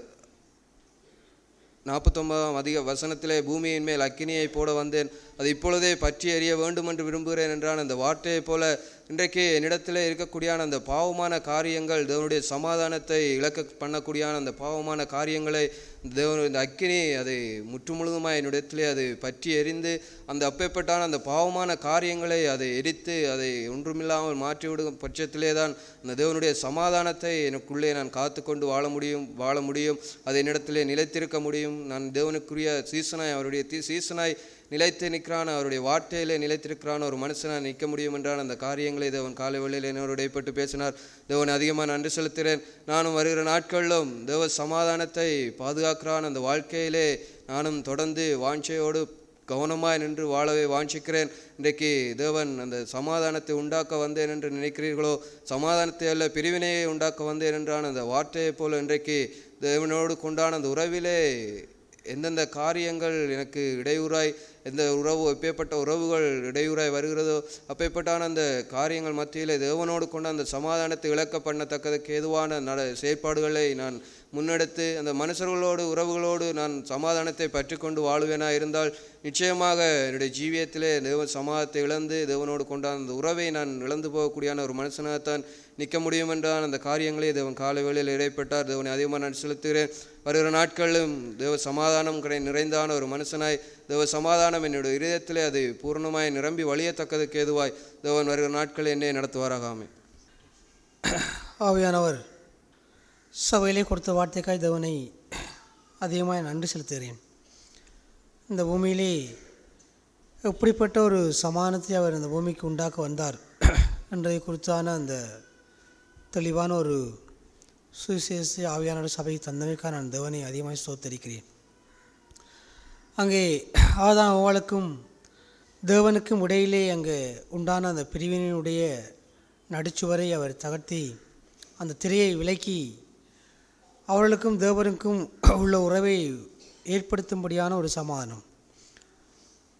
49ஆம் வசனத்திலே பூமியின் மேல் அக்கினியை போட வந்தேன், அது இப்பொழுதே பற்றி எறிய வேண்டும் என்று விரும்புகிறேன் என்றான். அந்த வார்த்தையை போல இன்றைக்கு என்னிடத்தில் இருக்கக்கூடியான அந்த பாவமான காரியங்கள் தேவனுடைய சமாதானத்தை இழக்க பண்ணக்கூடியான அந்த பாவமான காரியங்களை இந்த அக்கினி அதை முற்றுமுழுதுமாய் என்னிடத்திலே அது பற்றி எரிந்து அந்த அப்பேற்பட்டான அந்த பாவமான காரியங்களை அதை எரித்து அதை ஒன்றுமில்லாமல் மாற்றிவிடும் பட்சத்திலே தான் அந்த தேவனுடைய சமாதானத்தை எனக்குள்ளே நான் காத்து கொண்டு வாழ முடியும் அது என்னிடத்திலே நிலைத்திருக்க முடியும். நான் தேவனுக்குரிய சீசனாய் அவருடைய சீசனாய் நிலைத்து நிற்கிறான், அவருடைய வார்த்தையிலே நிலைத்திருக்கிறான் ஒரு மனுஷனாக நிற்க முடியும் என்றால் அந்த காரியங்களை தேவன் காலை வேளையில் என்னோடு இடைப்பட்டு பேசினார். தேவன் அதிகமாக நன்றி செலுத்துகிறேன். நானும் வருகிற நாட்களிலும் தேவ சமாதானத்தை பாதுகாக்கிறான் அந்த வாழ்க்கையிலே நானும் தொடர்ந்து வாஞ்சையோடு கவனமாய் நின்று வாழவே வாஞ்சிக்கிறேன். இன்றைக்கு தேவன் அந்த சமாதானத்தை உண்டாக்க வந்தேன் என்று நினைக்கிறீர்களோ, சமாதானத்தை அல்ல பிரிவினையை உண்டாக்க வந்தேன் என்றான் அந்த வார்த்தையை போல இன்றைக்கு தேவனோடு கொண்டான அந்த உறவிலே எந்தெந்த காரியங்கள் எனக்கு இடையூறாய் எந்த எப்பேற்பட்ட உறவுகள் இடையூறாய் வருகிறதோ அப்பேற்பட்டான அந்த காரியங்கள் மத்தியில் தேவனோடு கொண்ட அந்த சமாதானத்தை இழக்க பண்ணத்தக்கதுக்கு ஏதுவான செயற்பாடுகளை நான் முன்னெடுத்து அந்த மனுஷர்களோடு உறவுகளோடு நான் சமாதானத்தை பற்றி கொண்டு வாழ்வேனாக இருந்தால் நிச்சயமாக என்னுடைய ஜீவியத்திலே தேவ சமாதானத்தை இழந்து தேவனோடு கொண்டான அந்த உறவை நான் இழந்து போகக்கூடியான ஒரு மனுஷனாகத்தான் நிற்க முடியும் என்றான் அந்த காரியங்களே தேவன் காலை வேளையில் இடைப்பட்டார். தேவனை அதிகமாக நான் செலுத்துகிறேன். வருகிற நாட்களிலும் தேவ சமாதானம் நிறைந்தான ஒரு மனுஷனாய் தேவ சமாதானம் என்னுடைய இதயத்திலே அது பூர்ணமாய் நிரம்பி வழியத்தக்கதுக்கு ஏதுவாய் தேவன் வருகிற நாட்களில் என்னை நடத்துவாராக. ஆமென். ஆவியானவர் சபையிலே கொடுத்த வார்த்தைக்காய் தேவனை அதிகமாக நன்றி செலுத்துகிறேன். இந்த பூமியிலே எப்படிப்பட்ட ஒரு சமாதானத்தை அவர் இந்த பூமிக்கு உண்டாக்க வந்தார் என்பதை குறித்தான அந்த தெளிவான ஒரு சுவிசேஷ ஆவியான சபை தந்தமைக்காக நான் தேவனை அதிகமாக ஸ்தோத்தரிக்கிறேன். அங்கே ஆதாம் அவ்வாளுக்கும் தேவனுக்கும் இடையிலே அங்கே உண்டான அந்த பிரிவினையுடைய நடுச்சுவரை அவர் தகர்த்தி அந்த திரையை விலக்கி அவர்களுக்கும் தேவனுக்கும் உள்ள உறவை ஏற்படுத்தும்படியான ஒரு சமாதானம்.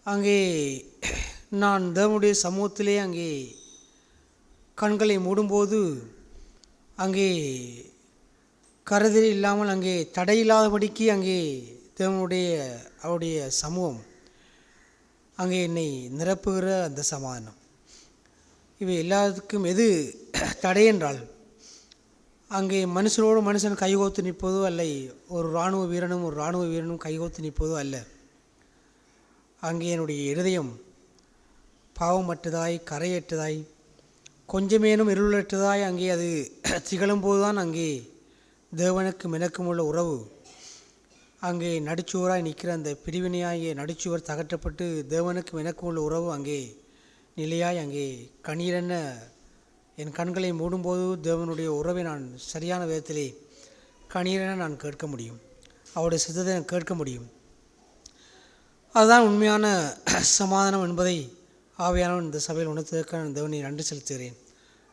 அங்கே நான் தேவனுடைய சமூகத்திலே அங்கே கண்களை மூடும்போது அங்கே கருதல் இல்லாமல் அங்கே தடையில்லாதபடிக்கு அங்கே அவருடைய சமூகம் அங்கே என்னை நிரப்புகிற அந்த சமாதானம். இவை எல்லாத்துக்கும் எது தடை என்றால் அங்கே மனுஷனோடு மனுஷன் கைகோத்து நிற்பதோ அல்ல, ஒரு இராணுவ வீரனும் கைகோத்து நிற்பதோ அல்ல. அங்கே என்னுடைய இருதயம் பாவமற்றதாய் கரையற்றதாய் கொஞ்சமேனும் இருளற்றதாய் அங்கே அது திகழும்போது தான் அங்கே தேவனுக்கும் எனக்கும் உள்ள உறவு அங்கே நடுச்சுவராய் நிற்கிற அந்த பிரிவினையாகிய நடுச்சுவர் தகற்றப்பட்டு தேவனுக்கும் எனக்கும் உள்ள உறவு அங்கே நிலையாய் அங்கே கண்ணீரென்ன என் கண்களை மூடும்போது தேவனுடைய உறவை நான் சரியான விதத்திலே கண்ணீரென நான் கேட்க முடியும், அவருடைய சித்தத்தை நான் கேட்க முடியும். அதுதான் உண்மையான சமாதானம் என்பதை ஆவியானவன் இந்த சபையில் உணர்த்ததற்காக நான் தேவனை நன்றி செலுத்துகிறேன்.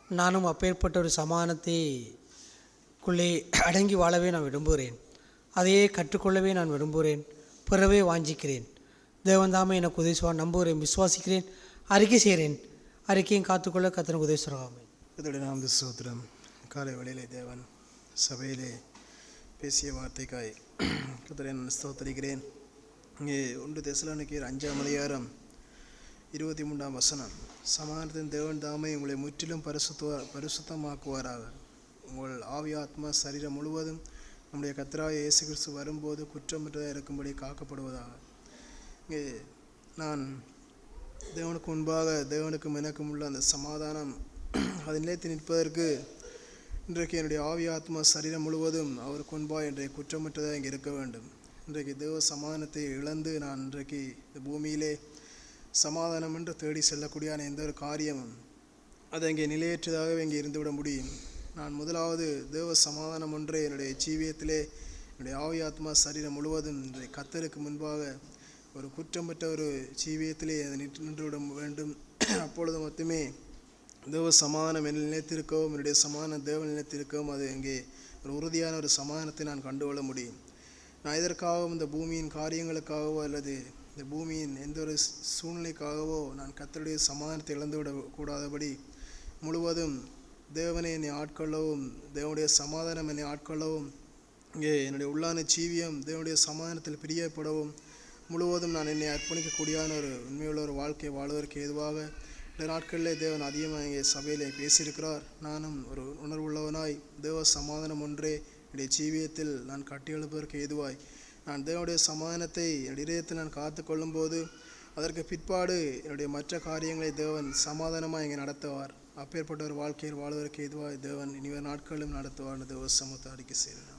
நானும் அப்பேற்பட்ட ஒரு சமாதானத்தைக்குள்ளே அடங்கி வாழவே நான் விரும்புகிறேன். அதையே கற்றுக்கொள்ளவே நான் விரும்புகிறேன், பிறவே வாஞ்சிக்கிறேன். தேவன் தாமே எனக்கு உதவி செய்வார் நம்புகிறேன், விசுவாசிக்கிறேன், அறிக்கை செய்கிறேன். அறிக்கையும் காத்துக்கொள்ள கர்த்தருக்கு உதவி செய்வார். இதோடைய நாம் ஸ்தோத்திரம். காலை வேளையிலே தேவன் சபையிலே பேசிய வார்த்தைக்காய் கர்த்தரை நான் ஸ்தோத்திரிக்கிறேன். இங்கே 1 தெசலோனிக்கேயர் 5 23 சமாதானத்தின் தேவன் தாமே உங்களை முற்றிலும் பரிசுத்தமாக்குவாராக. உங்கள் ஆவி ஆத்மா சரீரம் முழுவதும் நம்முடைய கர்த்தராகிய இயேசு கிறிஸ்து வரும்போது குற்றமற்றதாக இருக்கும்படி காக்கப்படுவதாக. இங்கே நான் தேவனுக்கு முன்பாக தேவனுக்கும் எனக்கும் உள்ள அந்த சமாதானம் அது நிலைத்து நிற்பதற்கு இன்றைக்கு என்னுடைய ஆவி ஆத்மா சரீரம் முழுவதும் அவருக்கு முன்பாக இன்றைய குற்றமற்றதாக இங்கே இருக்க வேண்டும். இன்றைக்கு தேவ சமாதானத்தை இழந்து நான் இன்றைக்கு இந்த பூமியிலே சமாதானம் என்று தேடி செல்லக்கூடியான எந்த ஒரு காரியமும் அது அங்கே நிலையற்றதாகவே இங்கே இருந்துவிட முடியும். நான் முதலாவது தேவ சமாதானம் ஒன்றே என்னுடைய ஜீவியத்திலே என்னுடைய ஆவி ஆத்மா சரீரம் முழுவதும் இன்றைய கர்த்தருக்கு முன்பாக ஒரு குற்றமற்ற ஒரு ஜீவியத்திலே அதை நின்றுவிட வேண்டும். அப்பொழுது மட்டுமே தேவ சமாதானம் என்னில் நிலைத்திருக்கவும் என்னுடைய சமாதானம் தேவன் நிலைத்திருக்கவும் அது இங்கே ஒரு உறுதியான ஒரு சமாதானத்தை நான் கண்டுகொள்ள முடியும். நான் இதற்காகவும் இந்த பூமியின் காரியங்களுக்காகவோ அல்லது இந்த பூமியின் எந்த ஒரு சூழ்நிலைக்காகவோ நான் கர்த்தருடைய சமாதானத்தை இழந்துவிடக்கூடாதபடி முழுவதும் தேவனை என்னை ஆட்கொள்ளவும் தேவனுடைய சமாதானம் என்னை ஆட்கொள்ளவும் இங்கே என்னுடைய உள்ளான ஜீவியம் தேவனுடைய சமாதானத்தில் பிரியப்படவும் முழுவதும் நான் என்னை அர்ப்பணிக்கக்கூடியான ஒரு உண்மையுள்ள ஒரு வாழ்க்கை வாழ்வதற்கு ஏதுவாக இந்த நாட்களிலே தேவன் அதிகமாக இங்கே சபையிலே பேசியிருக்கிறார். நானும் ஒரு உணர்வுள்ளவனாய் தேவ சமாதானம் ஒன்றே என்னுடைய ஜீவியத்தில் நான் கட்டியெழுப்பதற்கு ஏதுவாய் நான் தேவனுடைய சமாதானத்தை என்னுடைய இதயத்தில் நான் காத்து கொள்ளும்போது அதற்கு பிற்பாடு என்னுடைய மற்ற காரியங்களை தேவன் சமாதானமாக இங்கே நடத்துவார். அப்பேற்பட்ட ஒரு வாழ்க்கையில் வாழ்வதற்கு ஏதுவாய் தேவன் இனிவரும் நாட்களும் நடத்துவார்னு தேவ சமூகத்தை அறிக்கை செய்கிறார்.